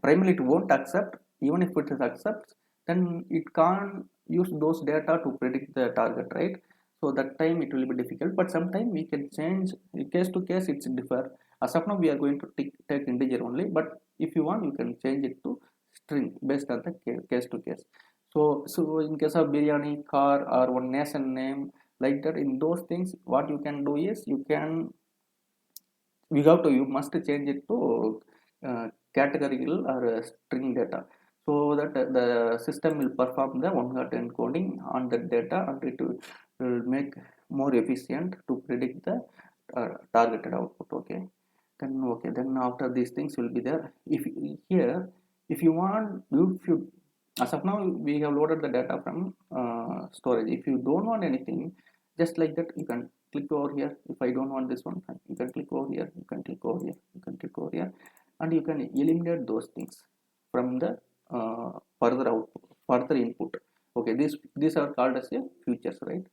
Primarily it won't accept. Even if it is accepts, then it can't use those data to predict the target, right? So that time it will be difficult, but sometime we can change case to case. It's differ. As of now we are going to take integer only, but if you want you can change it to string based on the case to case. So in case of biryani, car, or one nation name like that, in those things, what you can do is you must change it to categorical or string data, so that the system will perform the one-hot encoding on the data, and it will make more efficient to predict the targeted output. Then after these things will be there. If here, if you want, if you as of now we have loaded the data from storage. If you don't want anything, just like that, you can click over here. If I don't want this one, you can click over here, you can click over here, you can click over here, and you can eliminate those things from the further output, further input. Okay, these are called as a features, right?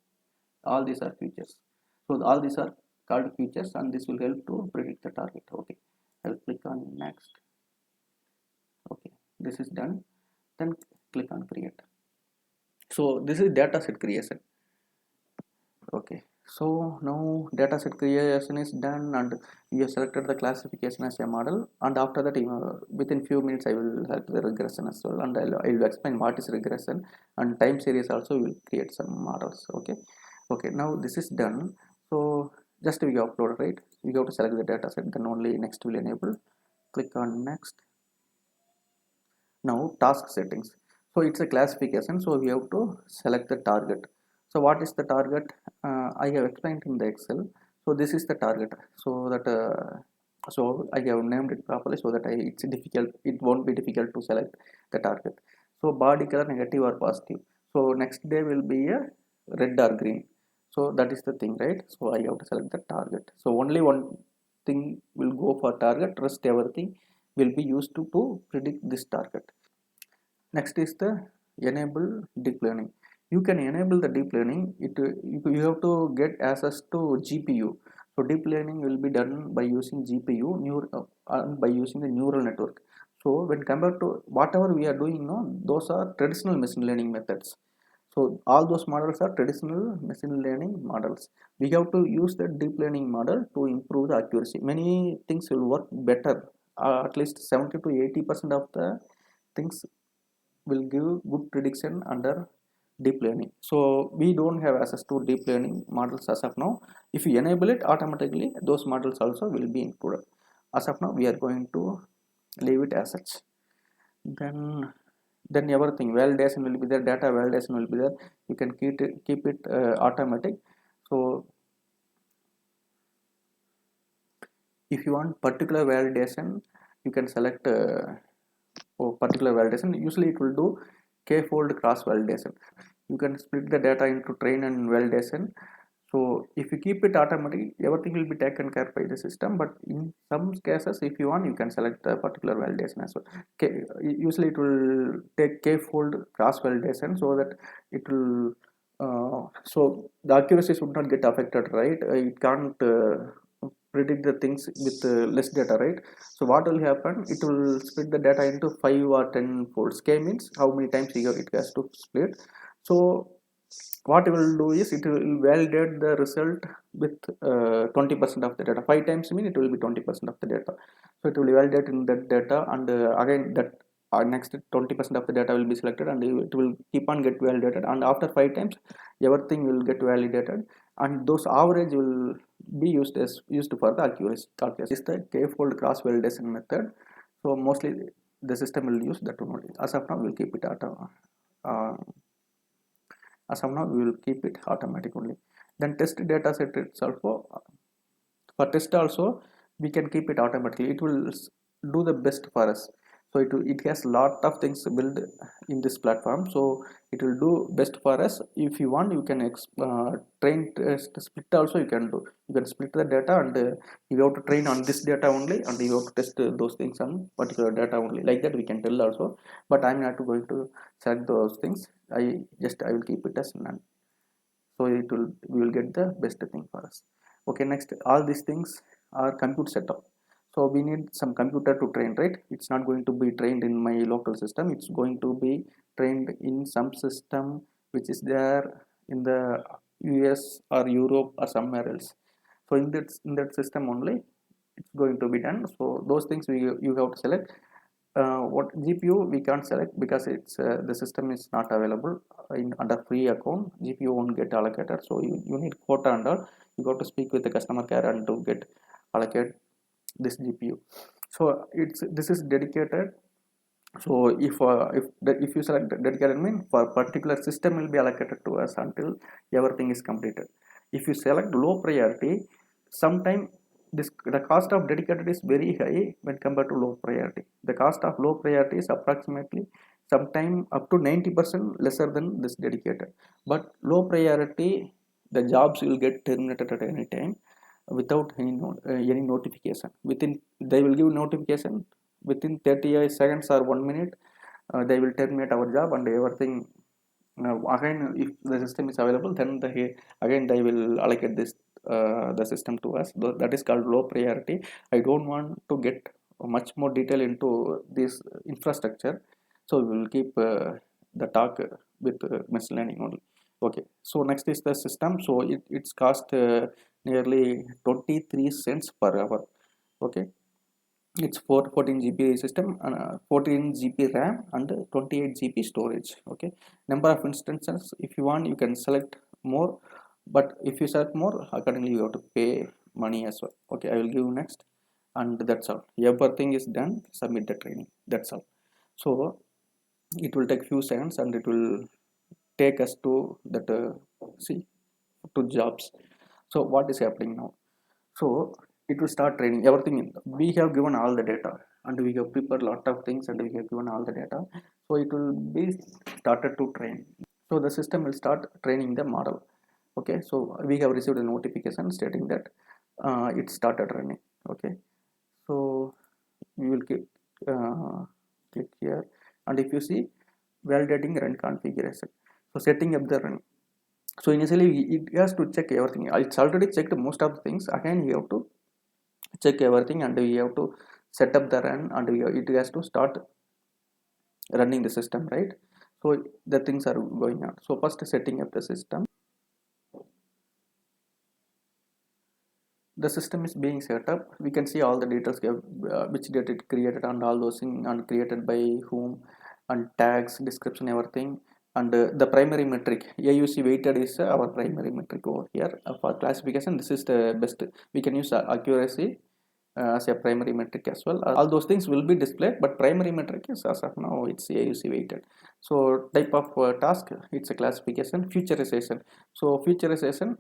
All these are features. So all these are called features, and this will help to predict the target. Okay, I'll click on next. Okay, this is done. Then click on create. So this is dataset creation. Okay, so now dataset creation is done, and you have selected the classification as a model, and after that within few minutes I will help the regression as well, and I'll explain what is regression, and time series also will create some models. Okay, now this is done. So just we upload, right? You have to select the dataset, then only next will enable. Click on next. Now task settings. So it's a classification, so we have to select the target. So what is the target? I have explained in the Excel. So this is the target, so that so I have named it properly, so that it's difficult, it won't be difficult to select the target. So body color negative or positive, so next day will be a red or green. So that is the thing, right? So I have to select the target. So only one thing will go for target, rest everything will be used to predict this target. Next is the enable deep learning. You can enable the deep learning. You have to get access to GPU. So deep learning will be done by using GPU, by using the neural network. So when compared to whatever we are doing now, those are traditional machine learning methods. So all those models are traditional machine learning models. We have to use the deep learning model to improve the accuracy. Many things will work better. At least 70 to 80% of the things will give good prediction under deep learning. So we don't have access to deep learning models as of now. If you enable it, automatically those models also will be included. As of now, we are going to leave it as such. Then everything validation will be there, data validation will be there. You can keep it automatic. So if you want particular validation, you can select particular validation. Usually it will do k-fold cross validation. You can split the data into train and validation. So if you keep it automatic, everything will be taken care by the system. But in some cases, if you want, you can select the particular validation as well. Usually it will take k-fold cross validation, so that it will so the accuracy should not get affected, right? It can't predict the things with less data, right? So what will happen? It will split the data into 5 or 10 folds. K means how many times it has to split. So what it will do is it will validate the result with 20% of the data. 5 times mean it will be 20% of the data. So it will validate in that data, and again that next 20% of the data will be selected, and it will keep on get validated, and after 5 times everything will get validated, and those average will be used for the accuracy calculation. This is the k-fold cross validation method. So mostly the system will use that only. As of now, we will keep it uh, as of now we will keep it automatic only. Then test data set itself, for test also we can keep it automatically. It will do the best for us. So it has lot of things built in this platform, so it will do best for us. If you want, you can train test split also. You can split the data, and you have to train on this data only, and you have to test those things on particular data only. Like that we can tell also, but I'm not going to select those things. I will keep it as none. So we will get the best thing for us. Okay, next, all these things are compute setup. So we need some computer to train, right? It's not going to be trained in my local system. It's going to be trained in some system which is there in the US or Europe or somewhere else. So in that system only it's going to be done. So those things you have to select. What GPU we can't select because it's the system is not available in under free account. GPU won't get allocated, so you need quota and all. You got to speak with the customer care and to get allocate this GPU. So this is dedicated. So if you select dedicated, mean for particular system will be allocated to us until everything is completed. If you select low priority, sometime the cost of dedicated is very high when compared to low priority. The cost of low priority is approximately sometime up to 90% lesser than this dedicated. But low priority, the jobs will get terminated at any time without any notification. Within, they will give notification within 30 seconds or 1 minute. They will terminate our job and everything. Again, if the system is available, then again they will allocate this the system to us. That is called low priority. I don't want to get much more detail into this infrastructure, so we will keep the talk with machine learning only. Okay, so next is the system. So it's cost nearly 23 cents per hour. Okay, it's 14 GB system and 14 GB RAM and 28 GB storage. Okay, number of instances, if you want you can select more, but if you select more, accordingly you have to pay money as well. Okay, I will give next, and that's all. Everything is done. Submit the training. That's all. So it will take few seconds and it will take us to that see to jobs. So what is happening now? So it will start training everything. We have given all the data and we have prepared a lot of things and we have given all the data. So it will be started to train. So the system will start training the model. Okay, so we have received a notification stating that it started running. Okay, so we will click here, and if you see validating run configuration, so setting up the run. So initially it has to check everything. It's already checked most of the things. Again you have to check everything and we have to set up the run, and it has to start running the system, right? So the things are going on. So first setting up the system. The system is being set up. We can see all the details, which date it created and all those things, and created by whom, and tags, description, everything. And the primary metric AUC weighted is our primary metric over here. For classification, this is the best. We can use accuracy as a primary metric as well. All those things will be displayed, but primary metric is, as of now, it's AUC weighted. So type of task, it's a classification. Futurization, so futurization,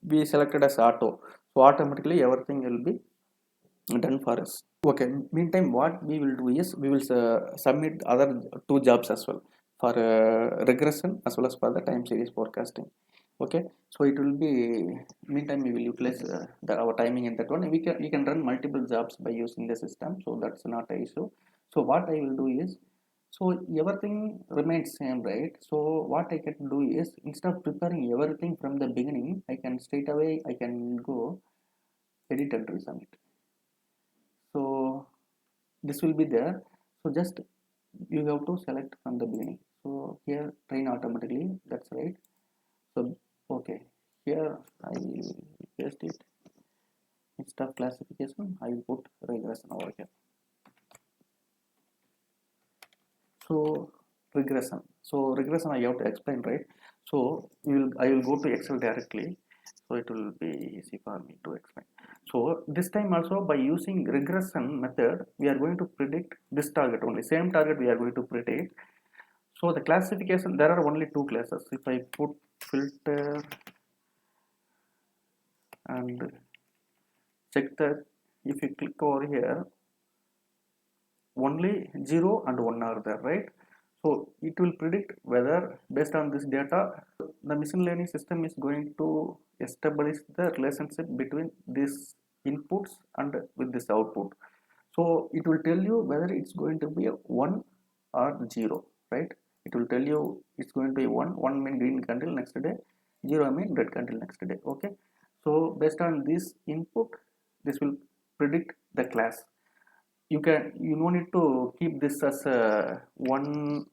we selected as auto, so automatically everything will be done for us. Okay, meantime what we will do is we will submit other two jobs as well, for regression as well as for the time series forecasting. Okay, so it will be, meantime we will utilize our timing in that one. We can run multiple jobs by using the system, so that's not an issue. So what I will do is, so everything remains same, right? So what I can do is, instead of preparing everything from the beginning, I can straight away I can go edit and resubmit. So this will be there. So just you have to select from the beginning. So here train automatically, that's right. So okay, here I will paste it. Instead of classification I will put regression over here. So regression I have to explain, right? So I will go to Excel directly, so it will be easy for me to explain. So this time also, by using regression method, we are going to predict this target only, same target we are going to predict. So the classification, there are only two classes. If I put filter and check that, if you click over here, only 0 and 1 are there, right? So it will predict whether, based on this data, the machine learning system is going to establish the relationship between these inputs and with this output. So it will tell you whether it's going to be a 1 or 0, right? It will tell you it's going to be 1 mean green candle, next day 0 mean red candle, next day. Okay, so based on this input, this will predict the class. You no need to keep this as a one.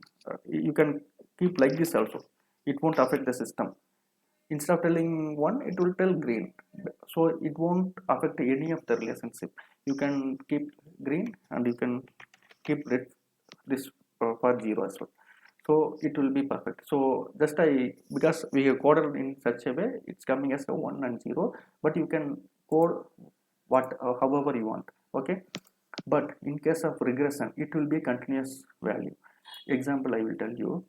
You can keep like this also, it won't affect the system. Instead of telling 1, it will tell green, so it won't affect any of the relationship. You can keep green and you can keep red, this for 0 as well. So it will be perfect. So just because we have coded in such a way, it's coming as a 1 and 0, but you can code what however you want. Okay, but in case of regression, it will be continuous value. Example I will tell you.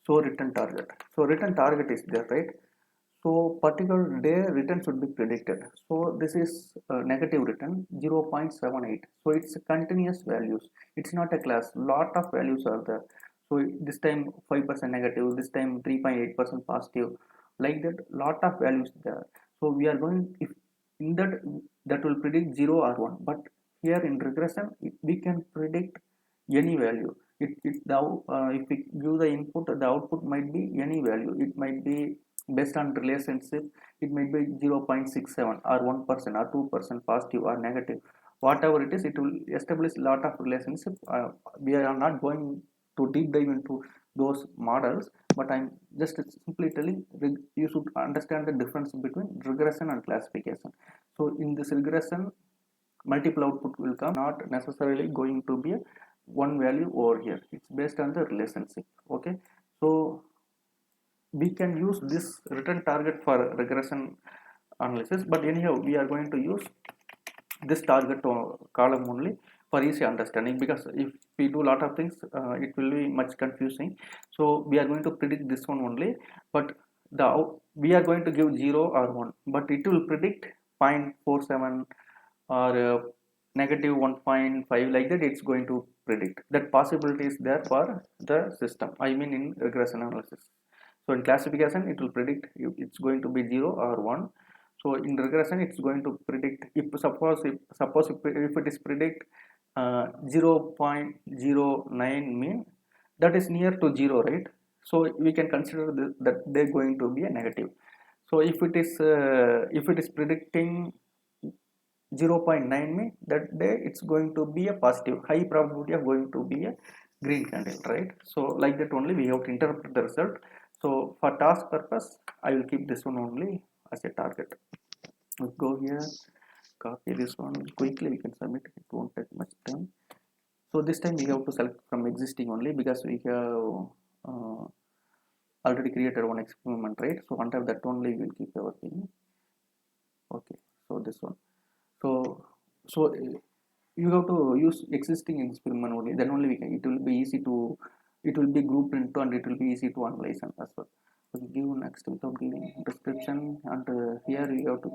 So return target, so return target is there, right? So particular day return should be predicted. So this is negative return 0.78. So it's continuous values, it's not a class. Lot of values are there. So this time 5% negative, this time 3.8% positive, like that, lot of values there. So we are going, if in that will predict 0 or 1, but here in regression we can predict any value. If we give the input, the output might be any value. It might be based on relationship, it might be 0.67 or 1% or 2% positive or negative. Whatever it is, it will establish a lot of relationship. We are not going to deep dive into those models, but I'm just simply telling you should understand the difference between regression and classification. So in this regression, multiple output will come, not necessarily going to be a one value over here. It's based on the relationship. Okay, so we can use this return target for regression analysis, but anyhow we are going to use this target column only for easy understanding, because if we do a lot of things, it will be much confusing. So we are going to predict this one only, but we are going to give 0 or 1, but it will predict 0.47 or negative 1.5, like that it's going to predict. That possibility is there for the system, I mean in regression analysis. So in classification it will predict it's going to be 0 or 1. So in regression it's going to predict, if if it is predict 0.09 mean, that is near to 0, right? So we can consider that they're going to be a negative. So if it is predicting 0.9 mean, that day it's going to be a positive, high probability of going to be a green candle, right? So like that only we have to interpret the result. So for task purpose I will keep this one only as a target. We'll go here, copy this one quickly, we can submit, it won't take much time. So this time we have to select from existing only, because we have already created one experiment, right? So under that only we will keep everything. Okay, so this one. So you have to use existing experiment only, then only we can, it will be easy to, it will be grouped into, and it will be easy to analyze and as well. So give next without giving description, and here we have to,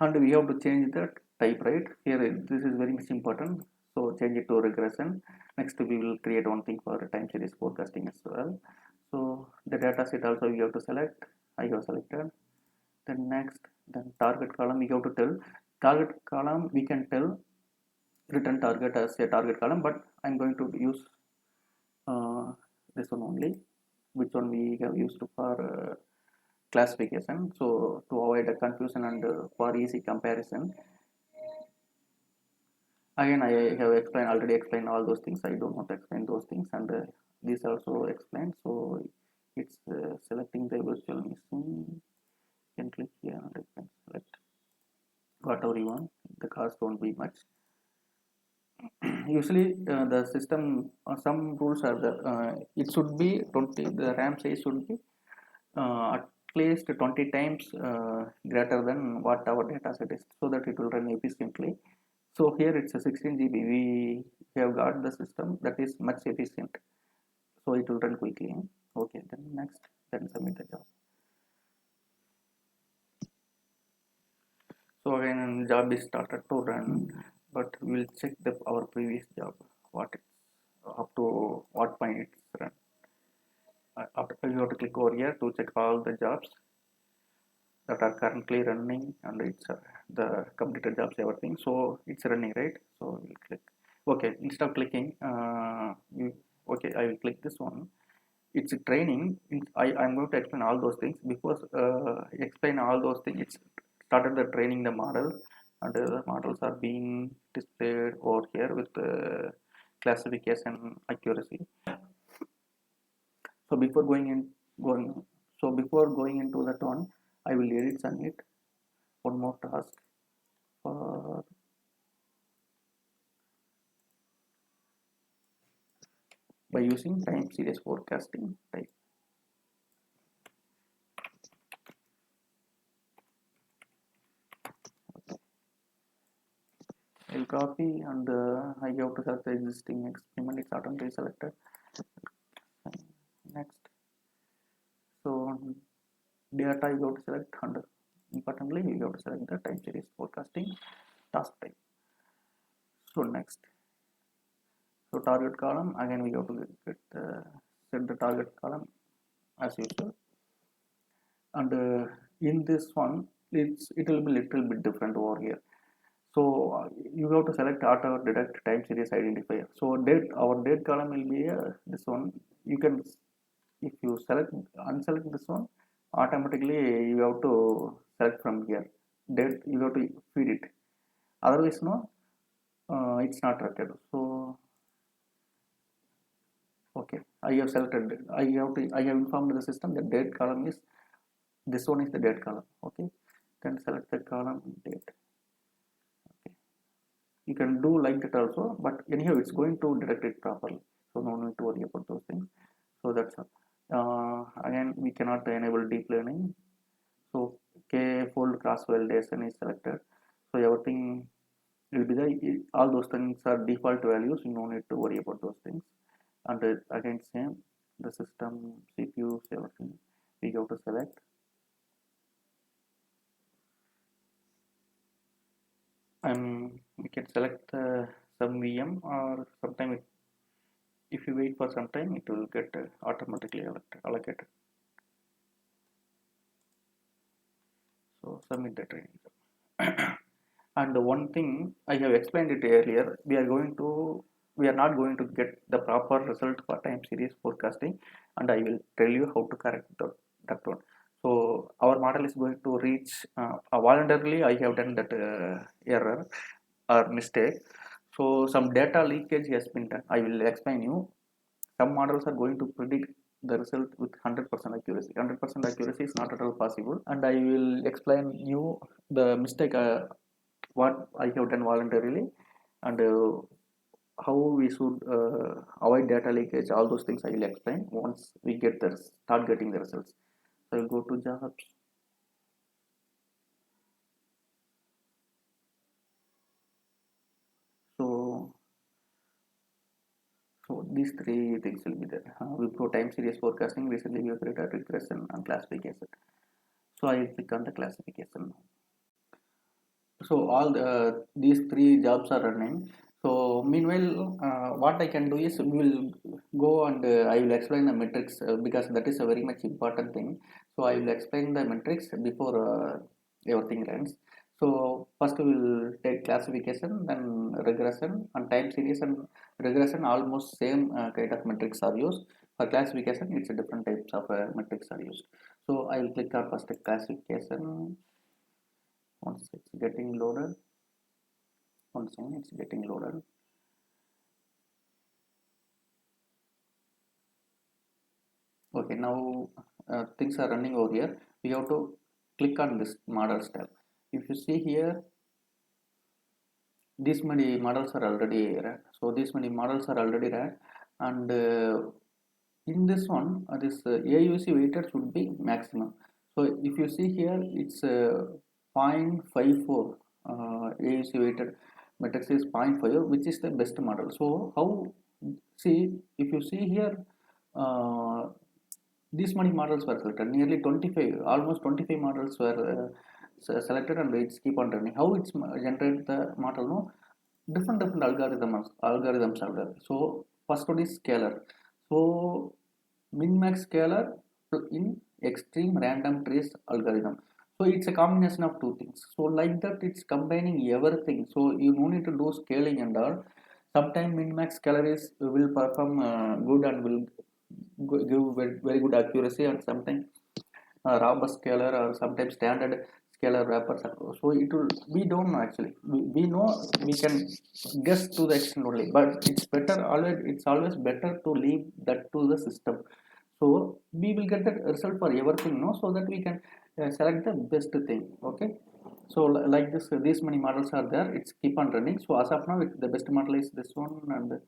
and we have to change the type, right? Here this is very much important, so change it to regression. Next we will create one thing for time series forecasting as well. So the data set also we have to select, I have selected. Then next, then target column we have to tell, target column we can tell return target as a target column, but I'm going to use this one only, which one we have used for classification. So to avoid a confusion and for easy comparison, again I have already explained all those things, I don't want to explain those things, and this also explained. So it's selecting the virtual machine, you can click here and you can select whatever you want, the cost won't be much. Usually the system, some rules are there, it should be 20, the RAM size should be at least 20 times greater than what our data set is, so that it will run efficiently. So here it's a 16 GB, we have got the system that is much efficient, so it will run quickly. Okay, then next, then submit the job. So again job is started to run, but we will check our previous job, what it's up to, what point it's run. After you have to click over here to check all the jobs that are currently running, and it's the completed jobs, everything. So it's running, right? So we'll click. Okay, instead of clicking, okay, I will click this one. It's training. I'm going to explain all those things. Before explain all those things, it's started the training the model, and the models are being displayed over here with classification accuracy. So before going so before going into that one, I will edit submit one more task for by using time series forecasting type. I'll copy, and I have to select the existing experiment, it's automatically selected. Next, so data you have to select, and importantly you have to select the time series forecasting task type. So next, so target column, again we have to set the target column as usual, and in this one it will be little bit different over here. So you have to select auto detect time series identifier. So our date column will be this one. You can, if you unselect this one, automatically you have to select from here date, you have to feed it, otherwise no, it's not required. So okay, I have selected, I have informed the system that date column is, this one is the date column. Okay, then select the column date. Okay, you can do like that also, but anyhow it's going to detect it properly, so no need to worry about those things. So that's all. Again we cannot enable deep learning, so k fold cross validation is selected. So everything will be there. All those things are default values. You no need to worry about those things. And again, same the system, CPU, everything. We go to select. And we can select some VM, or sometime if you wait for some time, it will get automatically allocated. So submit the training. And one thing I have explained it earlier, we are not going to get the proper result for time series forecasting, and I will tell you how to correct that one. So our model is going to reach voluntarily. I have done that error or mistake. So some data leakage has been done. I will explain you. Some models are going to predict the result with 100% accuracy. 100% accuracy is not at all possible, and I will explain you the mistake what I have done voluntarily, and how we should avoid data leakage. All those things I will explain once we start getting the results. So I will go to jobs. So these three things will be there. We pro time series forecasting, recently we created regression and classification. So I will click on the classification. So these three jobs are running. So meanwhile, what I can do is we will go and I will explain the metrics because that is a very much important thing. So I will explain the metrics before everything runs. So first we will take classification, then regression and time series. And regression almost same kind of metrics are used. For classification, it's a different types of metrics are used. So I will click on first classification. Once it's getting loaded, once it's getting loaded. Okay, now things are running over here. We have to click on this models tab. If you see here, these many models are already ran. So these many models are already ran, and in this one, this AUC weighted should be maximum. So if you see here, it's 0.54 AUC weighted matrix is 0.5, which is the best model. So how, see, if you see here, uh, these many models were selected, nearly 25, almost 25 models were selected, and it's keep on running. How it's generate the model? No, different algorithms are there. So first one is scalar. So min-max scalar in extreme random trace algorithm. So it's a combination of two things. So like that, it's combining everything. So you no need to do scaling and all. Sometimes min-max scalar will perform good and will give very good accuracy, and sometimes robust scalar or sometimes standard scalar wrappers. So it will, we don't know actually. We know, we can guess to the extent only, but it's always better to leave that to the system. So we will get the result for everything, no, so that we can select the best thing. Okay, so like this, these many models are there, it's keep on running. So as of now, the best model is this one, and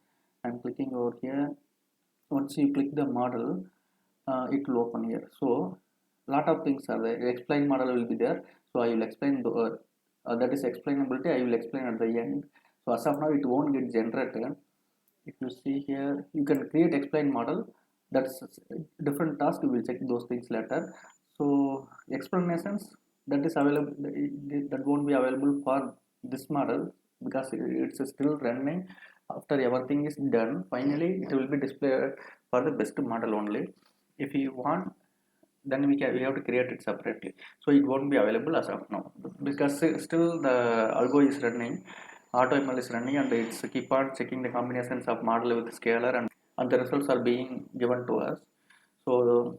I'm clicking over here. Once you click the model, it will open here. So lot of things are there. Explain model will be there. So I will explain that is explainability. I will explain at the end. So as of now, it won't get generated. If you see here, you can create explain model. That's different task. We will check those things later. So explanations, that is available, that won't be available for this model because it's still running. After everything is done, finally it will be displayed for the best model only. If you want, then we have to create it separately. So it won't be available as of now because still the algo is running, AutoML is running, and it's keep on checking the combinations of model with scalar, and the results are being given to us. So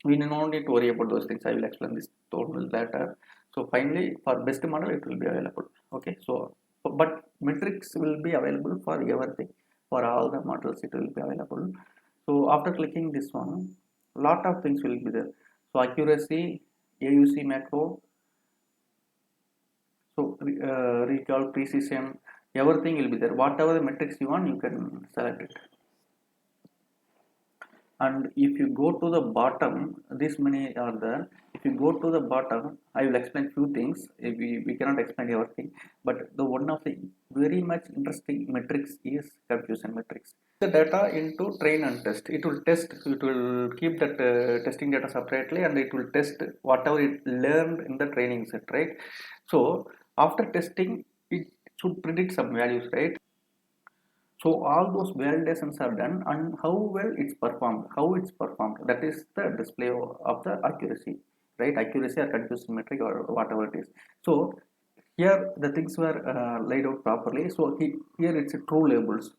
we do not need to worry about those things. I will explain this total later. So finally, for best model, it will be available. Okay, so but metrics will be available for everything. For all the models, it will be available. So after clicking this one, lot of things will be there. So accuracy, AUC macro, so recall, precision, everything will be there. Whatever the metrics you want, you can select it. And if you go to the bottom, this many are there. If if you go to the bottom, I will explain few things. We cannot explain everything, but the one of the very much interesting metrics is confusion metrics. The data into train and test. It will test. It will keep that testing data separately, and it will test whatever it learned in the training set, right? So after testing, it should predict some values, right? So all those validations are done, and how well it's performed, that is the display of the accuracy, right? Accuracy or confusion metric or whatever it is. So here the things were laid out properly. So here it's a true labels.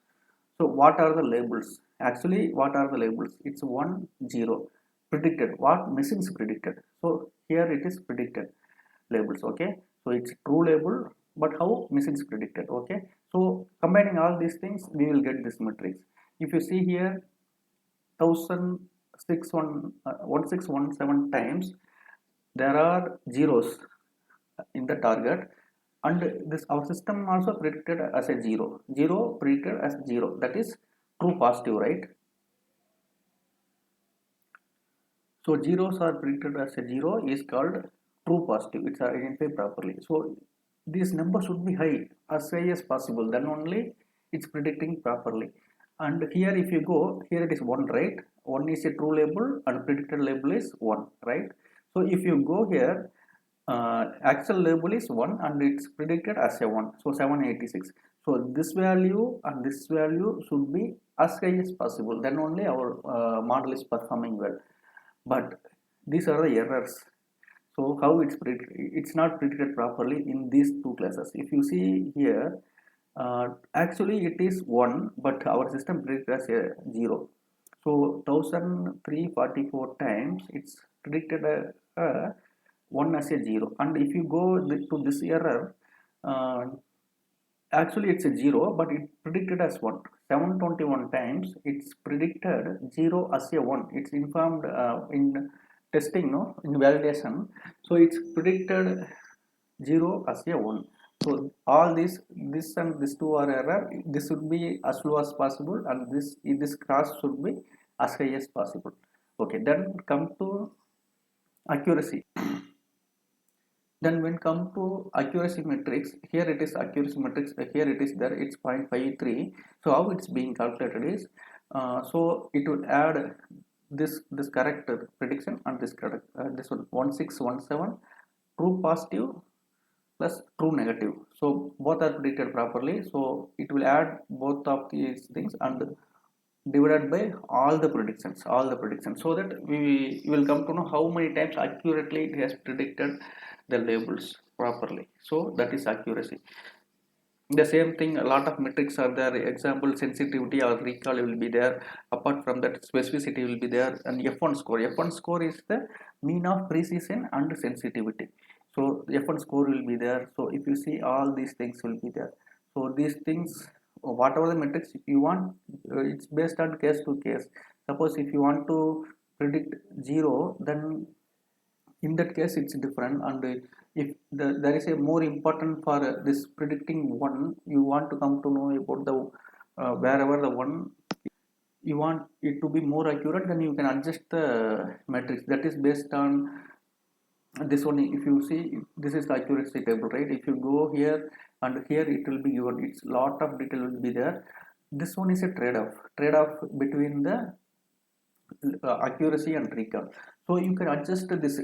So what are the labels? Actually, what are the labels? It's 1, 0. Predicted. What machines predicted? So here it is predicted labels. Okay. So it's true label, but how machines predicted? Okay. So combining all these things, we will get this matrix. If you see here, 1617 times, there are zeros in the target, and this our system also predicted as a 0 predicted as 0, that is true positive, right? So zeros are predicted as a 0 is called true positive. It's identified properly. So this number should be high, as high as possible, then only it's predicting properly. And here if you go, here it is 1, right? 1 is a true label and predicted label is 1, right? So if you go here, actual label is 1 and it's predicted as a 1, so 786. So this value and this value should be as high as possible, then only our model is performing well. But these are the errors. So how it's not predicted properly in these two classes. If you see here, actually it is 1, but our system predicted as a 0. So 1344 times it's predicted a 1 as a 0. And if you go to this error, uh, actually it's a 0, but it predicted as 1. 721 times it's predicted 0 as a 1. It's informed in testing, no, in validation. So it's predicted 0 as a 1. So all this and this two are error. This should be as low as possible, and this cross should be as high as possible. Okay, then come to accuracy. Then when come to accuracy metrics, here it is accuracy metrics, here it is there, it's 0.53. So how it's being calculated is, so it will add this correct prediction and this correct this one 1617 true positive plus true negative. So both are predicted properly. So it will add both of these things and divided by all the predictions, so that we will come to know how many times accurately it has predicted the labels properly. So that is accuracy. The same thing, a lot of metrics are there. Example, sensitivity or recall will be there. Apart from that, specificity will be there, and f1 score is the mean of precision and sensitivity. So f1 score will be there. So if you see, all these things will be there. So these things, whatever the metrics you want, it's based on case to case. Suppose if you want to predict 0, then in that case it's different. And if there is a more important for this predicting 1, you want to come to know about the wherever the 1 you want it to be more accurate, then you can adjust the matrix. That is based on this one. If you see, this is the accuracy table, right? If you go here and here, it will be given, it's lot of detail will be there. This one is a trade-off between the accuracy and recall. So you can adjust this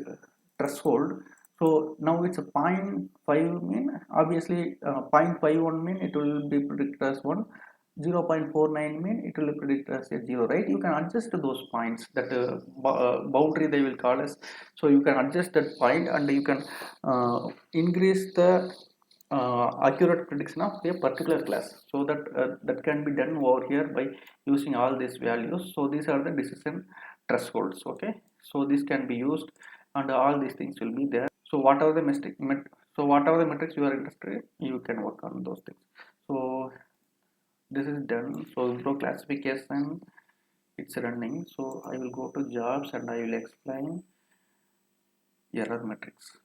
threshold. So now it's a 0.5 mean, obviously 0.51 mean it will be predicted as 1, 0.49 mean it will be predicted as a 0, right? You can adjust those points, that boundary they will call us. So you can adjust that point, and you can increase the accurate prediction of a particular class. So that that can be done over here by using all these values. So these are the decision thresholds. Okay, so this can be used, and all these things will be there. So whatever the whatever the metrics you are interested in, you can work on those things. So this is done. So pro classification, it's running. So I will go to jobs and I will explain error metrics.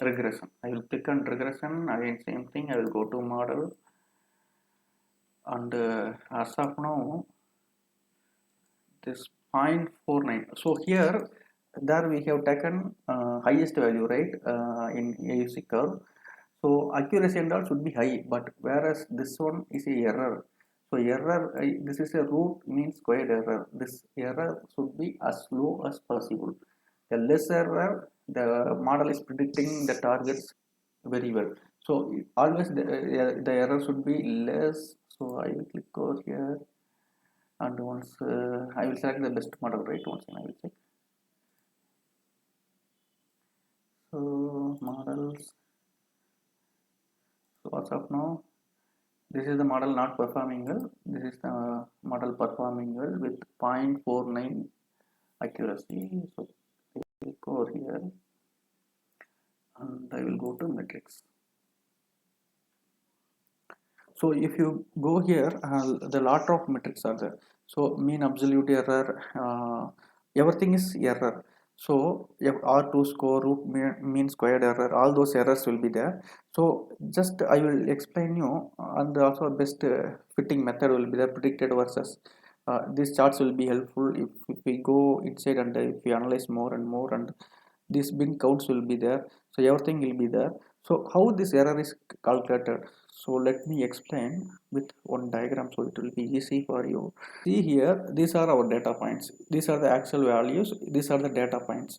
Regression, I will click on regression. Again same thing, I will go to model, and as of now this 0.49. So here there we have taken highest value, right, in AUC curve. So accuracy and all should be high, but whereas this one is a error. So error, this is a root mean squared error. This error should be as low as possible. The less error, the model is predicting the targets very well. So always the error should be less. So I will click over here, and once I will select the best model, right? Once I will check. So models. So what's up now? This is the model not performing well. This is the model performing well with 0.49 accuracy. So I will go over here and I will go to metrics. So if you go here, the lot of metrics are there. So mean absolute error, everything is error. So R2 score, root mean squared error, all those errors will be there. So just I will explain you, and also best fitting method will be the predicted versus. These charts will be helpful if we go inside and if we analyze more and more, and these bin counts will be there. So everything will be there. So how this error is calculated? So let me explain with one diagram so it will be easy for you. See here, these are our data points. These are the actual values. These are the data points.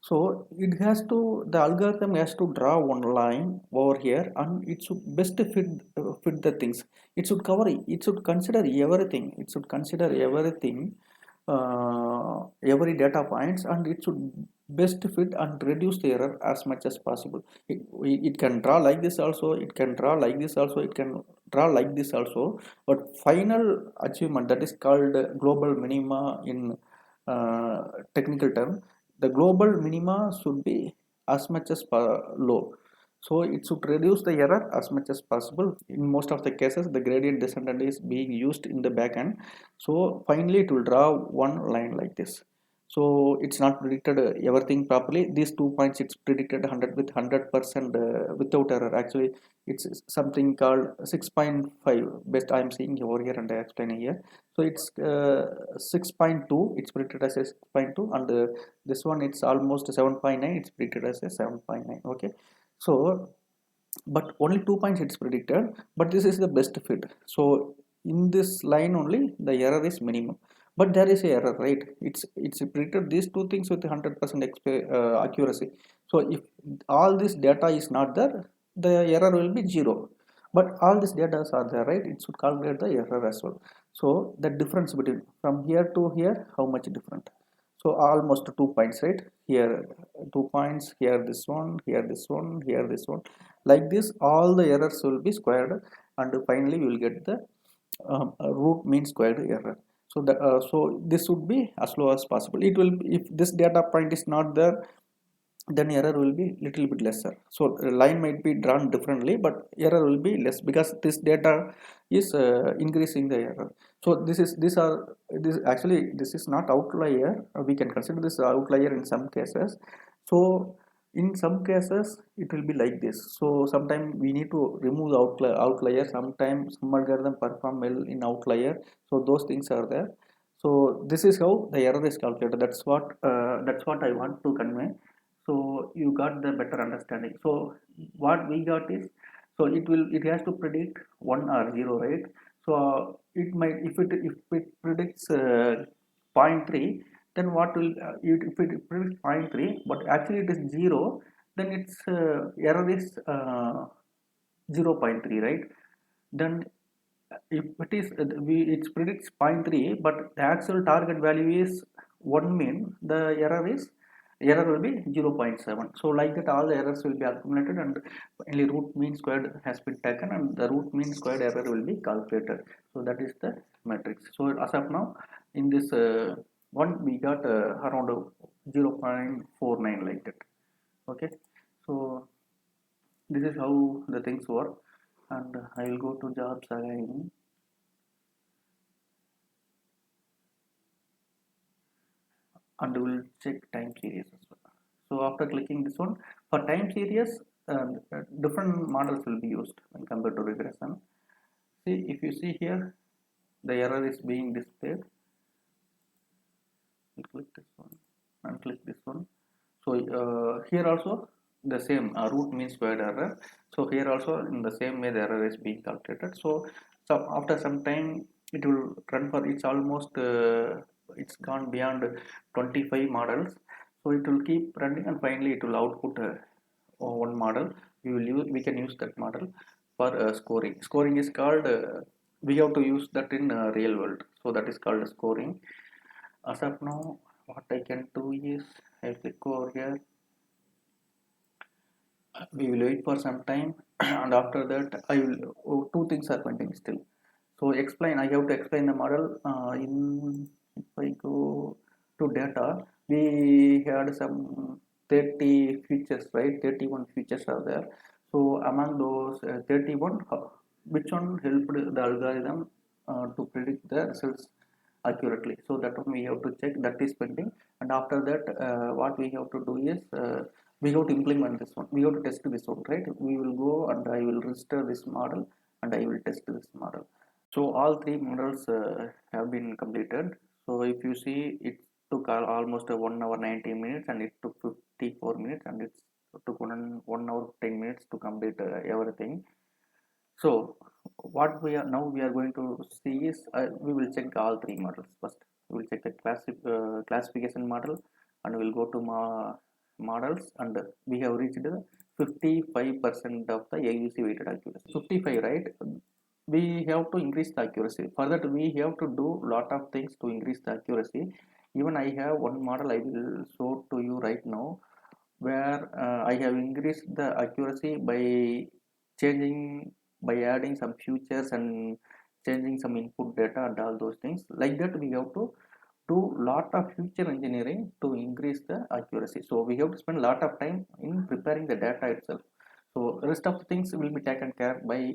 So it has to, the algorithm has to draw one line over here, and it should best fit the things. It should cover, it should consider everything. It should consider everything, every data points, and it should best fit and reduce the error as much as possible. It can draw like this also, it can draw like this also, it can draw like this also, but final achievement, that is called global minima in technical term. The global minima should be as much as low. So it should reduce the error as much as possible. In most of the cases, the gradient descendant is being used in the backend. So finally, it will draw one line like this. So it's not predicted everything properly. These 2 points, it's predicted 100 with 100% without error. Actually, it's something called 6.5. Best I'm seeing over here and I explain here. So it's 6.2. It's predicted as a 6.2, and this one it's almost 7.9. It's predicted as a 7.9. Okay, so but only 2 points it's predicted, but this is the best fit. So in this line only the error is minimum, but there is a error, right? It's predicted these two things with 100% accuracy. So if all this data is not there, the error will be zero, but all these data are there, right? It should calculate the error as well. So the difference between from here to here, how much different? So almost 2 points, right? Here 2 points, here this one, here this one, here this one. Like this, all the errors will be squared, and finally you will get the root mean squared error. So so this would be as low as possible. It will, if this data point is not there, then error will be little bit lesser. So line might be drawn differently, but error will be less because this data is increasing the error. So this actually, this is not outlier. We can consider this outlier in some cases. So in some cases it will be like this. So sometimes we need to remove the outlier. Sometimes some algorithm perform well in outlier. So those things are there. So this is how the error is calculated. That's what I want to convey. So you got the better understanding. So what we got is, so it has to predict 1 or 0, right? So it might, if it predicts zero point 0.3, then what will if it predicts zero point 0.3 but actually it is 0, then its error is 0.3, right? Then if it is it predicts zero point 0.3 but the actual target value is 1 mean, the error will be 0.7. So like that, all the errors will be accumulated, and only root mean squared has been taken, and the root mean squared error will be calculated. So that is the matrix. So as of now, in this one, we got around 0.49 like that. Okay, so this is how the things work, and I will go to jobs again. And we will check time series as well. So after clicking this one, for time series, different models will be used when compared to regression. See, if you see here, the error is being displayed. We'll click this one. and click this one. So here also the same root means void error. So here also in the same way the error is being calculated. So after some time it will run for, it's almost it's gone beyond 25 models. So it will keep running and finally it will output one model. We can use that model for scoring. Scoring is called we have to use that in real world. So that is called scoring. As of now, what I can do is I click over here. We will wait for some time and after that I will two things are pending still. So explain, I have to explain the model in, if I go to data, we had some 30 features, right? 31 features are there. So among those 31, which one helped the algorithm to predict the results accurately? So that one we have to check, that is pending. And after that what we have to do is we have to implement this one, we have to test this one, right? We will go and I will register this model and I will test this model. So all three models have been completed. So if you see, it took almost 1 hour 90 minutes and it took 54 minutes and it took 1 hour 10 minutes to complete everything. So what we are going to see is we will check all three models first. We will check the classification model and we will go to models and we have reached 55% of the AUC weighted accuracy. 55, right? We have to increase the accuracy. For that we have to do lot of things to increase the accuracy. Even I have one model I will show to you right now, where I have increased the accuracy by changing, by adding some features and changing some input data and all those things. Like that we have to do lot of future engineering to increase the accuracy. So we have to spend a lot of time in preparing the data itself. So rest of the things will be taken care by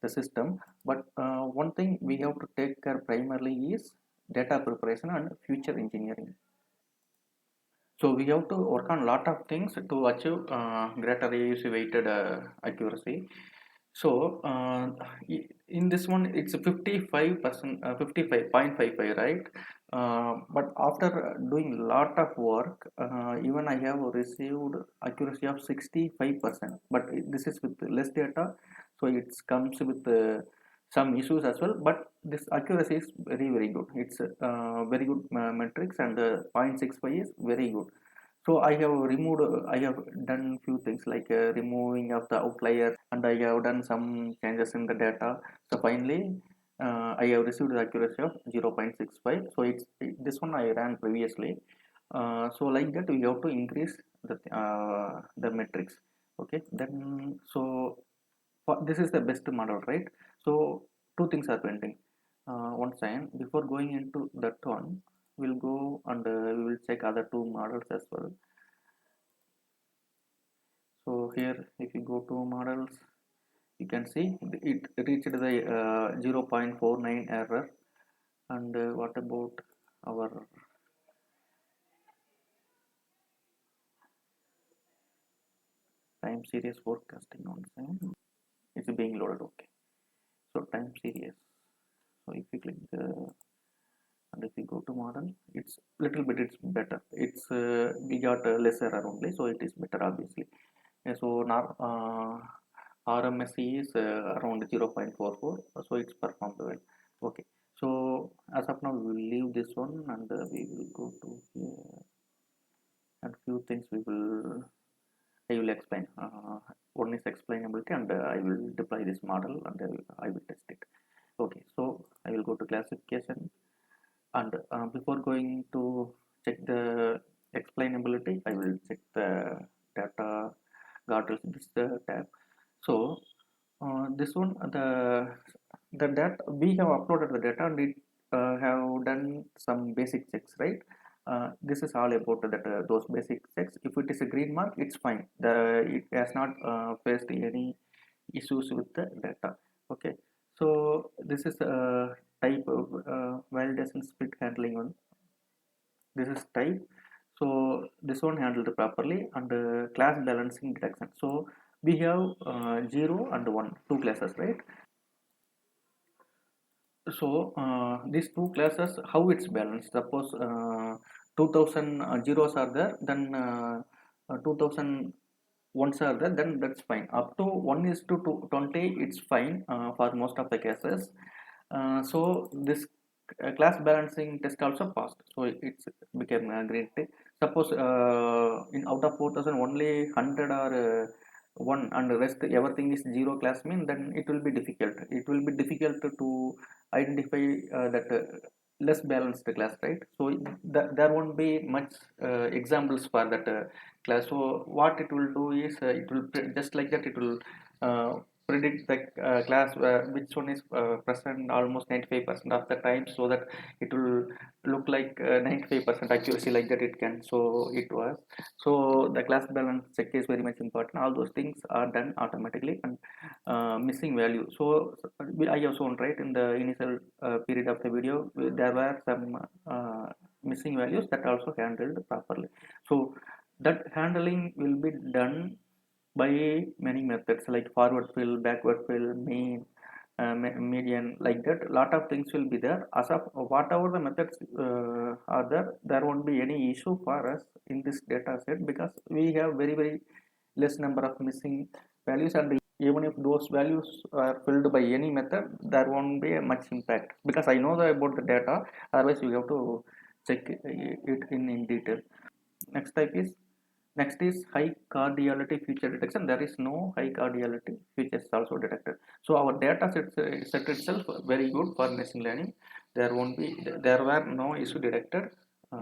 the system, but one thing we have to take care primarily is data preparation and future engineering. So we have to work on a lot of things to achieve greater AUC weighted accuracy. So in this one it's 55%, 55.55, right? But after doing a lot of work, even I have received accuracy of 65%. But this is with less data, so it comes with some issues as well. But this accuracy is very good. It's very good metrics, and 0.65 is very good. So I have removed, I have done few things like removing of the outliers, and I have done some changes in the data. So finally, I have received the accuracy of 0.65. So this one I ran previously. So like that, we have to increase the metrics. Okay, then so this is the best model, right? So two things are pending. One sign before going into that one, we'll go and we will check other two models as well. So here if you go to models, you can see it reached the 0.49 error. And what about our time series forecasting on sign? It's being loaded. Okay, so time series. So if you click the, and if you go to model, it's little bit, it's better. It's we got less error only, so it is better obviously. And so now RMSE is around 0.44, so it's performed well. Okay, so as of now we will leave this one and we will go to here, and few things I will explain. One is explainability, and I will deploy this model and I will test it. Okay, so I will go to classification, and before going to check the explainability, I will check the data guardrails. This is the tab. So this one, the data we have uploaded the data and it have done some basic checks, right? This is all about that those basic checks. If it is a green mark, it's fine. It has not faced any issues with the data. Okay, so this is a type of validation split handling one. This is type. So this one handled properly, and class balancing detection. So we have 0 and 1, two classes, right? So these two classes, how it's balanced? Suppose 2000 zeros are there, then 2000 ones are there, then that's fine. Up to 1 is to 20 it's fine for most of the cases. So this class balancing test also passed, so it's became a great thing. Suppose in out of 4000 only 100 or 1 and the rest everything is zero class mean, then it will be difficult. It will be difficult to identify that less balanced class, right? So there won't be much examples for that class. So what it will do is it will just like that, it will uh, predict the class which one is present almost 95% of the time, so that it will look like 95% accuracy, like that it can. So it was, so the class balance check is very much important. All those things are done automatically. And missing value, so I have shown right in the initial period of the video, there were some missing values that also handled properly. So that handling will be done by many methods like forward fill, backward fill, mean, median, like that. Lot of things will be there. As of whatever the methods are there, there won't be any issue for us in this data set, because we have very less number of missing values. And even if those values are filled by any method, there won't be a much impact, because I know about the data. Otherwise you have to check it in detail. Next is high cardiality feature detection. There is no high cardiality features also detected. So our data set itself very good for machine learning. There were no issue detected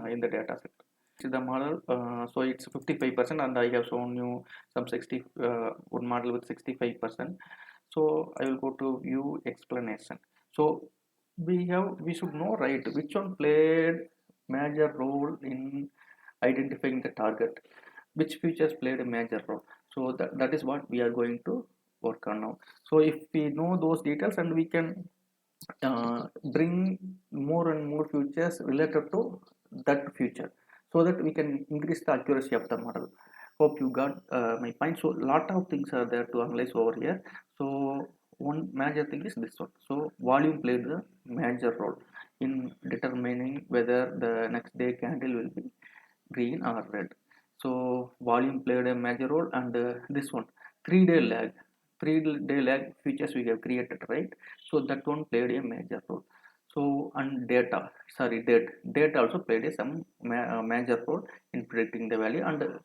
in the data set. This is the model. So it's 55%, and I have shown you some 60 one model with 65%. So I will go to view explanation. So we should know, right, which one played major role in identifying the target, which features played a major role. So that is what we are going to work on now. So if we know those details, and we can bring more and more features related to that feature, so that we can increase the accuracy of the model. Hope you got my point. So lot of things are there to analyze over here. So one major thing is this one. So volume plays the major role in determining whether the next day candle will be green or red. So volume played a major role. And this one, 3 day lag, 3 day lag features we have created, right? So that one played a major role. So and date also played some major role in predicting the value. And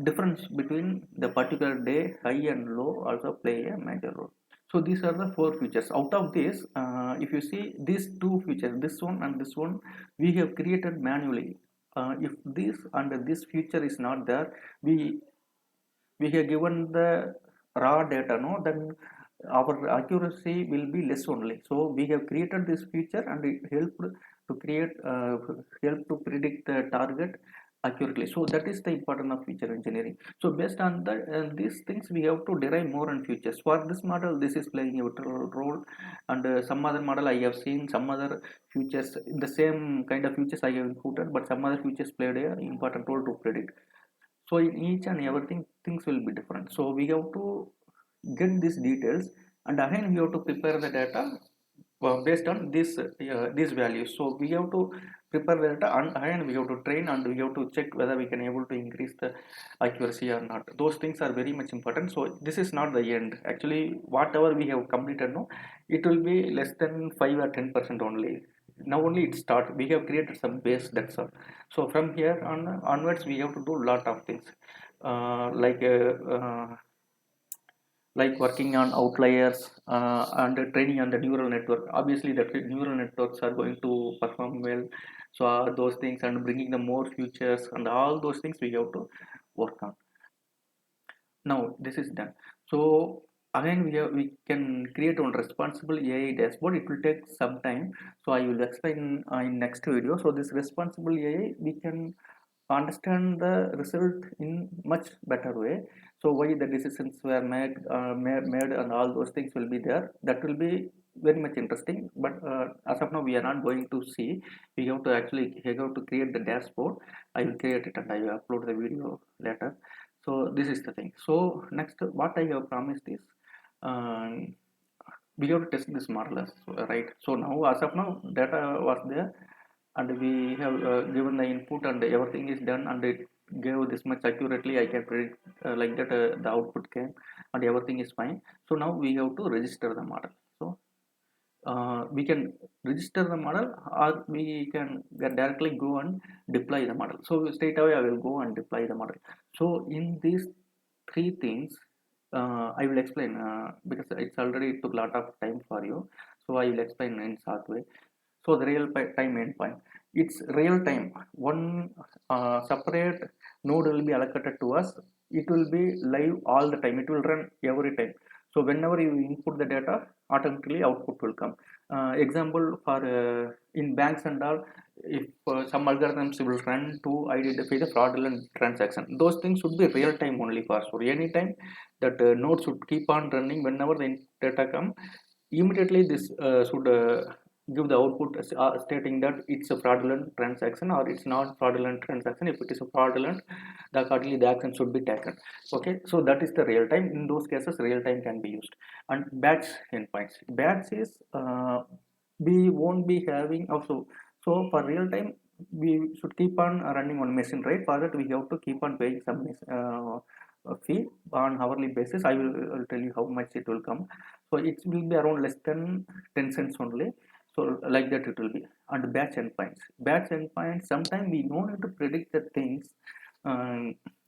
difference between the particular day high and low also play a major role. So these are the 4 features. Out of this, if you see these 2 features, this one and this one, we have created manually. If this and this feature is not there, we have given the raw data, no, then our accuracy will be less only. So we have created this feature, and it helped to create help to predict the target accurately. So that is the importance of feature engineering. So based on that, these things we have to derive more and features. For this model, this is playing a vital role. And some other model I have seen some other features, the same kind of features I have included, but some other features played a important role to predict. So in each and everything, things will be different. So we have to get these details, and again we have to prepare the data based on these values. So we have to prepare the data, and again we have to train, and we have to check whether we can able to increase the accuracy or not. Those things are very much important. So this is not the end. Actually, whatever we have completed, no, it will be less than 5 or 10% only. Now only it start. We have created some base, that's all. So from here onwards, we have to do lot of things, uh, like uh, uh, like working on outliers, and training on the neural network. Obviously the neural networks are going to perform well. So those things, and bringing the more features and all those things we have to work on. Now this is done. So again we can create one responsible AI dashboard. It will take some time, so I will explain in next video. So this responsible AI, we can understand the result in much better way. So why the decisions were made and all those things will be there. That will be very much interesting. But as of now, we are not going to see. We have to actually create the dashboard. I will create it, and I will upload the video later. So this is the thing. So next, what I have promised is, um, we have to test this model, right? So now, as of now, data was there. and we have given the input and everything is done and it gave this much accurately. I can predict like that the output came and everything is fine. So now we have to register the model. So we can register the model or we can directly go and deploy the model. So straight away I will go and deploy the model. So in these three things I will explain because it's already took a lot of time for you. So I will explain in short way. So the real time endpoint, it's real time. One separate node will be allocated to us. It will be live all the time. It will run every time. So whenever you input the data, automatically output will come. Example for in banks and all, if some algorithms will run to identify the fraudulent transaction, those things should be real time only for. So anytime that node should keep on running. Whenever the data come, immediately this should give the output stating that it's a fraudulent transaction or it's not fraudulent transaction. If it is a fraudulent, the accordingly the action should be taken. Okay, so that is the real time. In those cases real time can be used. And batch endpoints, batch is we won't be having also. So for real time we should keep on running on machine, right? For that we have to keep on paying some fee on hourly basis. I will tell you how much it will come. So it will be around less than 10 cents only. So like that it will be. And batch endpoints sometimes we don't have to predict the things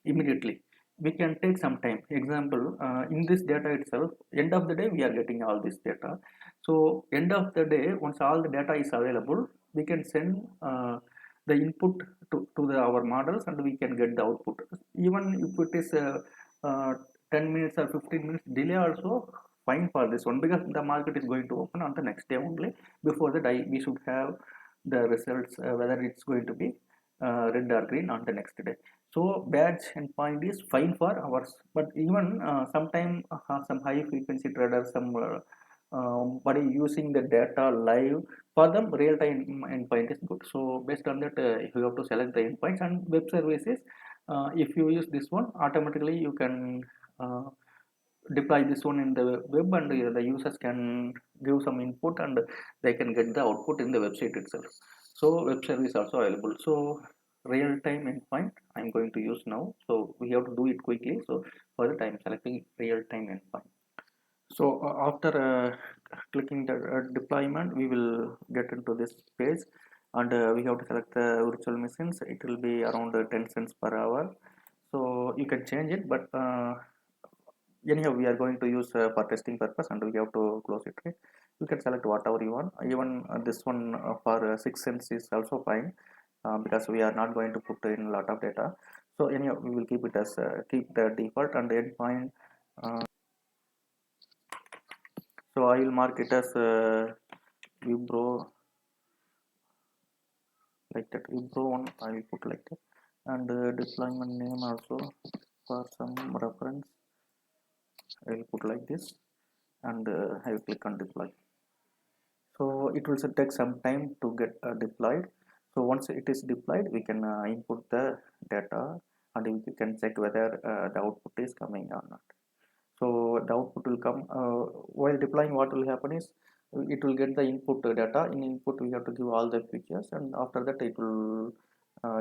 immediately. We can take some time. Example, in this data itself, end of the day we are getting all this data. So end of the day, once all the data is available, we can send the input to our models and we can get the output. Even if it is 10 minutes or 15 minutes delay also fine for this one, because the market is going to open on the next day only. Before that we should have the results whether it's going to be red or green on the next day. So batch endpoint is fine for hours, but even sometime some high frequency traders, some body using the data live, for them real time endpoint is good. So based on that you have to select the endpoints. And web services, if you use this one, automatically you can uh, deploy this one in the web, and the users can give some input and they can get the output in the website itself. So web service also available. So real time endpoint I'm going to use now, so we have to do it quickly. So for that I'm selecting real time endpoint. So after clicking the deployment, we will get into this page, and we have to select the virtual machines. It will be around 10 cents per hour. So you can change it, but anyhow we are going to use for testing purpose, and we have to close it, right? You can select whatever you want. Even this one for 6 cents is also fine, because we are not going to put in a lot of data. So anyhow we will keep it as keep the default and endpoint. So I will mark it as Vibro, like that. Vibro one I will put like that, and deployment name also for some reference I will put like this, and I will click on deploy. So it will take some time to get deployed. So once it is deployed, we can input the data, and we can check whether the output is coming or not. So the output will come while deploying. What will happen is it will get the input data. In input we have to give all the features, and after that it will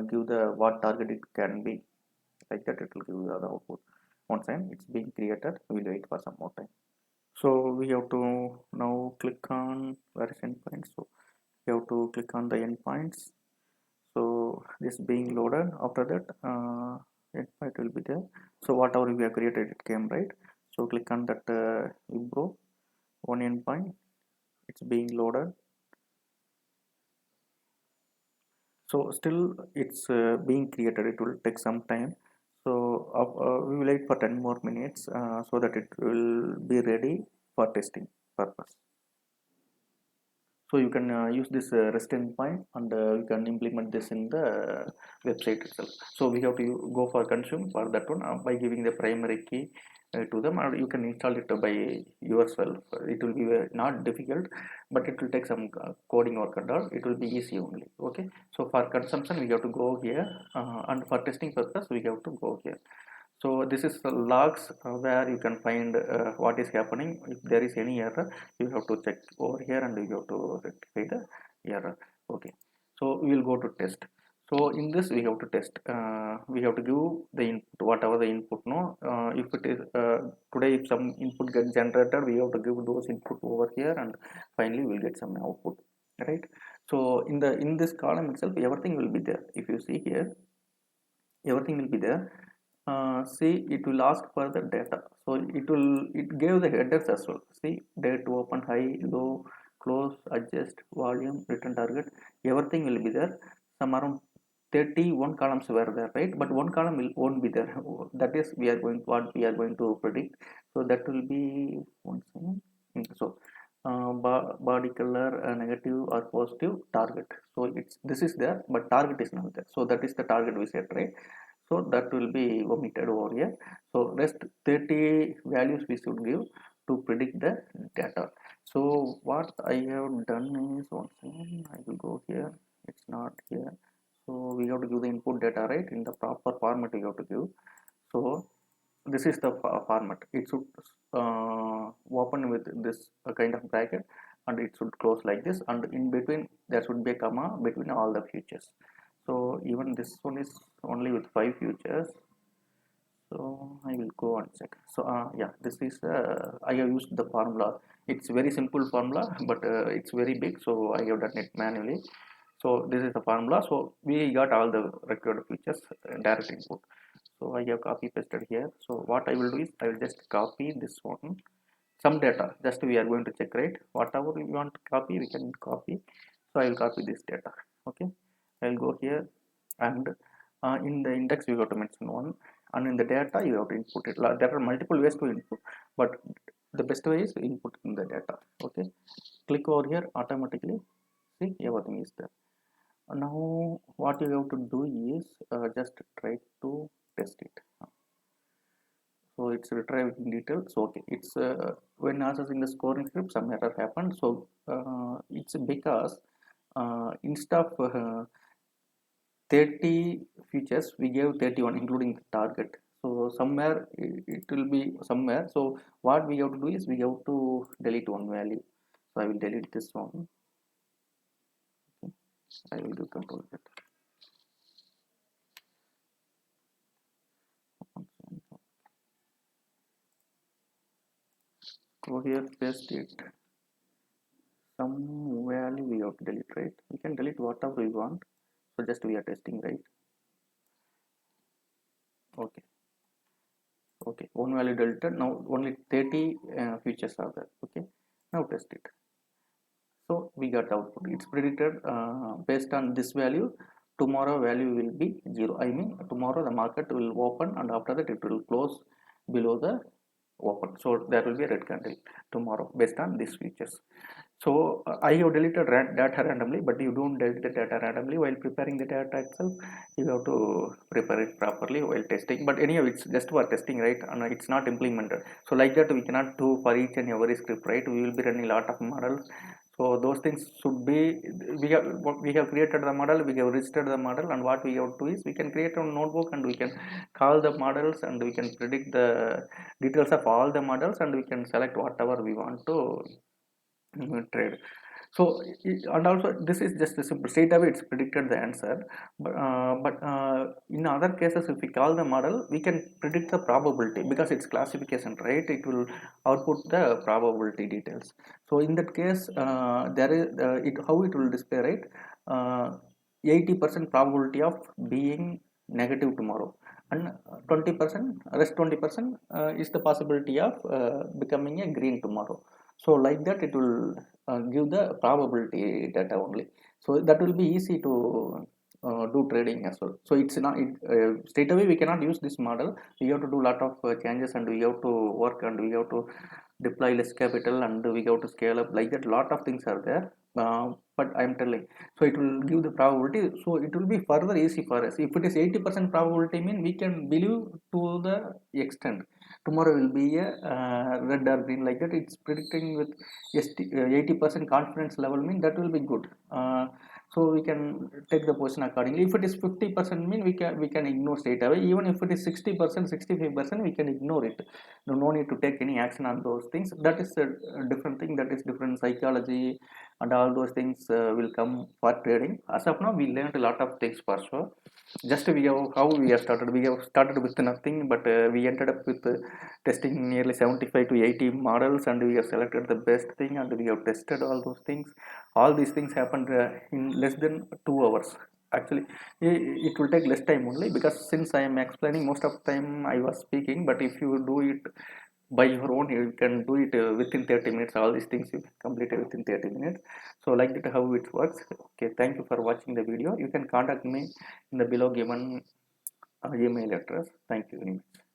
give the what target it can be. Like that it will give the output. Once time it's being created, we will wait for some more time. So we have to now click on various endpoints. So we have to click on the endpoints. So this being loaded, after that endpoint will be there. So whatever we have created, it came, right? So click on that Vibro one endpoint. It's being loaded. So still it's being created. It will take some time. So we will wait for 10 more minutes so that it will be ready for testing purpose. So you can use this REST endpoint, and you can implement this in the website itself. So we have to go for consume for that one by giving the primary key to them, or you can install it by yourself. It will be not difficult, but it will take some coding work and all. It will be easy only. Okay. So for consumption we have to go here, and for testing purpose we have to go here. So this is the logs where you can find what is happening. If there is any error, you have to check over here and you have to rectify the error. Okay. So we will go to test. So in this we have to test, we have to give the input, whatever the input, no, if it is today if some input gets generated, we have to give those input over here, and finally we'll get some output, right? So in this column itself everything will be there. If you see here, everything will be there. See, it will ask for the data, so it gave the headers as well. See, date, open, high, low, close, adjust, volume, return target, everything will be there. Some around 31 columns were there, right? But one column won't be there. That is we are going, what we are going to predict. So that will be one second. So body color, negative or positive, target. So it's, this is there, but target is not there. So that is the target we set, right? So that will be omitted over here. So rest 30 values we should give to predict the data. So what I have done is, one second, I will go here, it's not here. So we have to give the input data, right, in the proper format we have to give. So this is the format. It should open with this kind of bracket, and it should close like this, and in between there should be a comma between all the futures. So even this one is only with 5 futures. So I will go and check. So yeah, this is I have used the formula. It's very simple formula, but it's very big, so I have done it manually. So this is the formula. So we got all the required features, direct input. So I have copy pasted here. So what I will do is I will just copy this one, some data, just we are going to check, right? Whatever we want to copy, we can copy. So I will copy this data. Okay, I will go here, and in the index you have to mention one, and in the data you have to input it. There are multiple ways to input, but the best way is to input in the data. Okay, click over here, automatically see everything is there. Now what you have to do is just try to test it. So it's retrieved in detail. So okay, it's when accessing the scoring script some error happened. So it's because instead of 30 features we gave 31 including the target. So somewhere it will be somewhere. So what we have to do is we have to delete one value. So I will delete this one. Okay. I will do control Z. Go here, paste it. Some value we have to delete, right? We can delete whatever we want. So just we are testing, right? Okay, okay, one value deleted. Now only 30 features are there. Okay, now test it. So we got output. It's predicted based on this value. Tomorrow value will be 0. I mean tomorrow the market will open, and after that it will close below the open. So there will be a red candle tomorrow based on these features. So I have deleted data randomly, but you don't delete the data randomly while preparing the data itself. You have to prepare it properly while testing. But anyhow, it's just for testing, right? And it's not implemented. So like that, we cannot do for each and every script, right? We will be running a lot of models. So those things should be, we have created the model, we have registered the model, and what we have to do is we can create a notebook and we can call the models and we can predict the details of all the models, and we can select whatever we want to trade. So and also this is just a simple, straight away it's predicted the answer. But in other cases if we call the model, we can predict the probability because it's classification, right? It will output the probability details. So in that case there is how it will display, right? 80% probability of being negative tomorrow, and 20% rest 20% is the possibility of becoming a green tomorrow. So like that it will give the probability data only. So that will be easy to do trading as well. So it's not straight away we cannot use this model. We have to do a lot of changes, and we have to work, and we have to deploy less capital, and we have to scale up. Like that lot of things are there. But I'm telling, so it will give the probability, so it will be further easy for us. If it is 80% probability, mean we can believe to the extent tomorrow will be a red or green, like that it's predicting with 80% confidence level, mean that will be good. So we can take the position accordingly. If it is 50% mean we can ignore straight away. Even if it is 60%, 65%, we can ignore it. No need to take any action on those things. That is a different thing, that is different psychology, and all those things will come for trading. As of now, we learned a lot of things for sure. Just we have how we have started. We have started with nothing, but we ended up with testing nearly 75 to 80 models, and we have selected the best thing, and we have tested all those things. All these things happened in less than 2 hours. Actually, it will take less time only, because since I am explaining, most of the time I was speaking. But if you do it by your own, you can do it within 30 minutes. All these things you can complete it within 30 minutes. So like that how it works. Okay, thank you for watching the video. You can contact me in the below given email address. Thank you very much.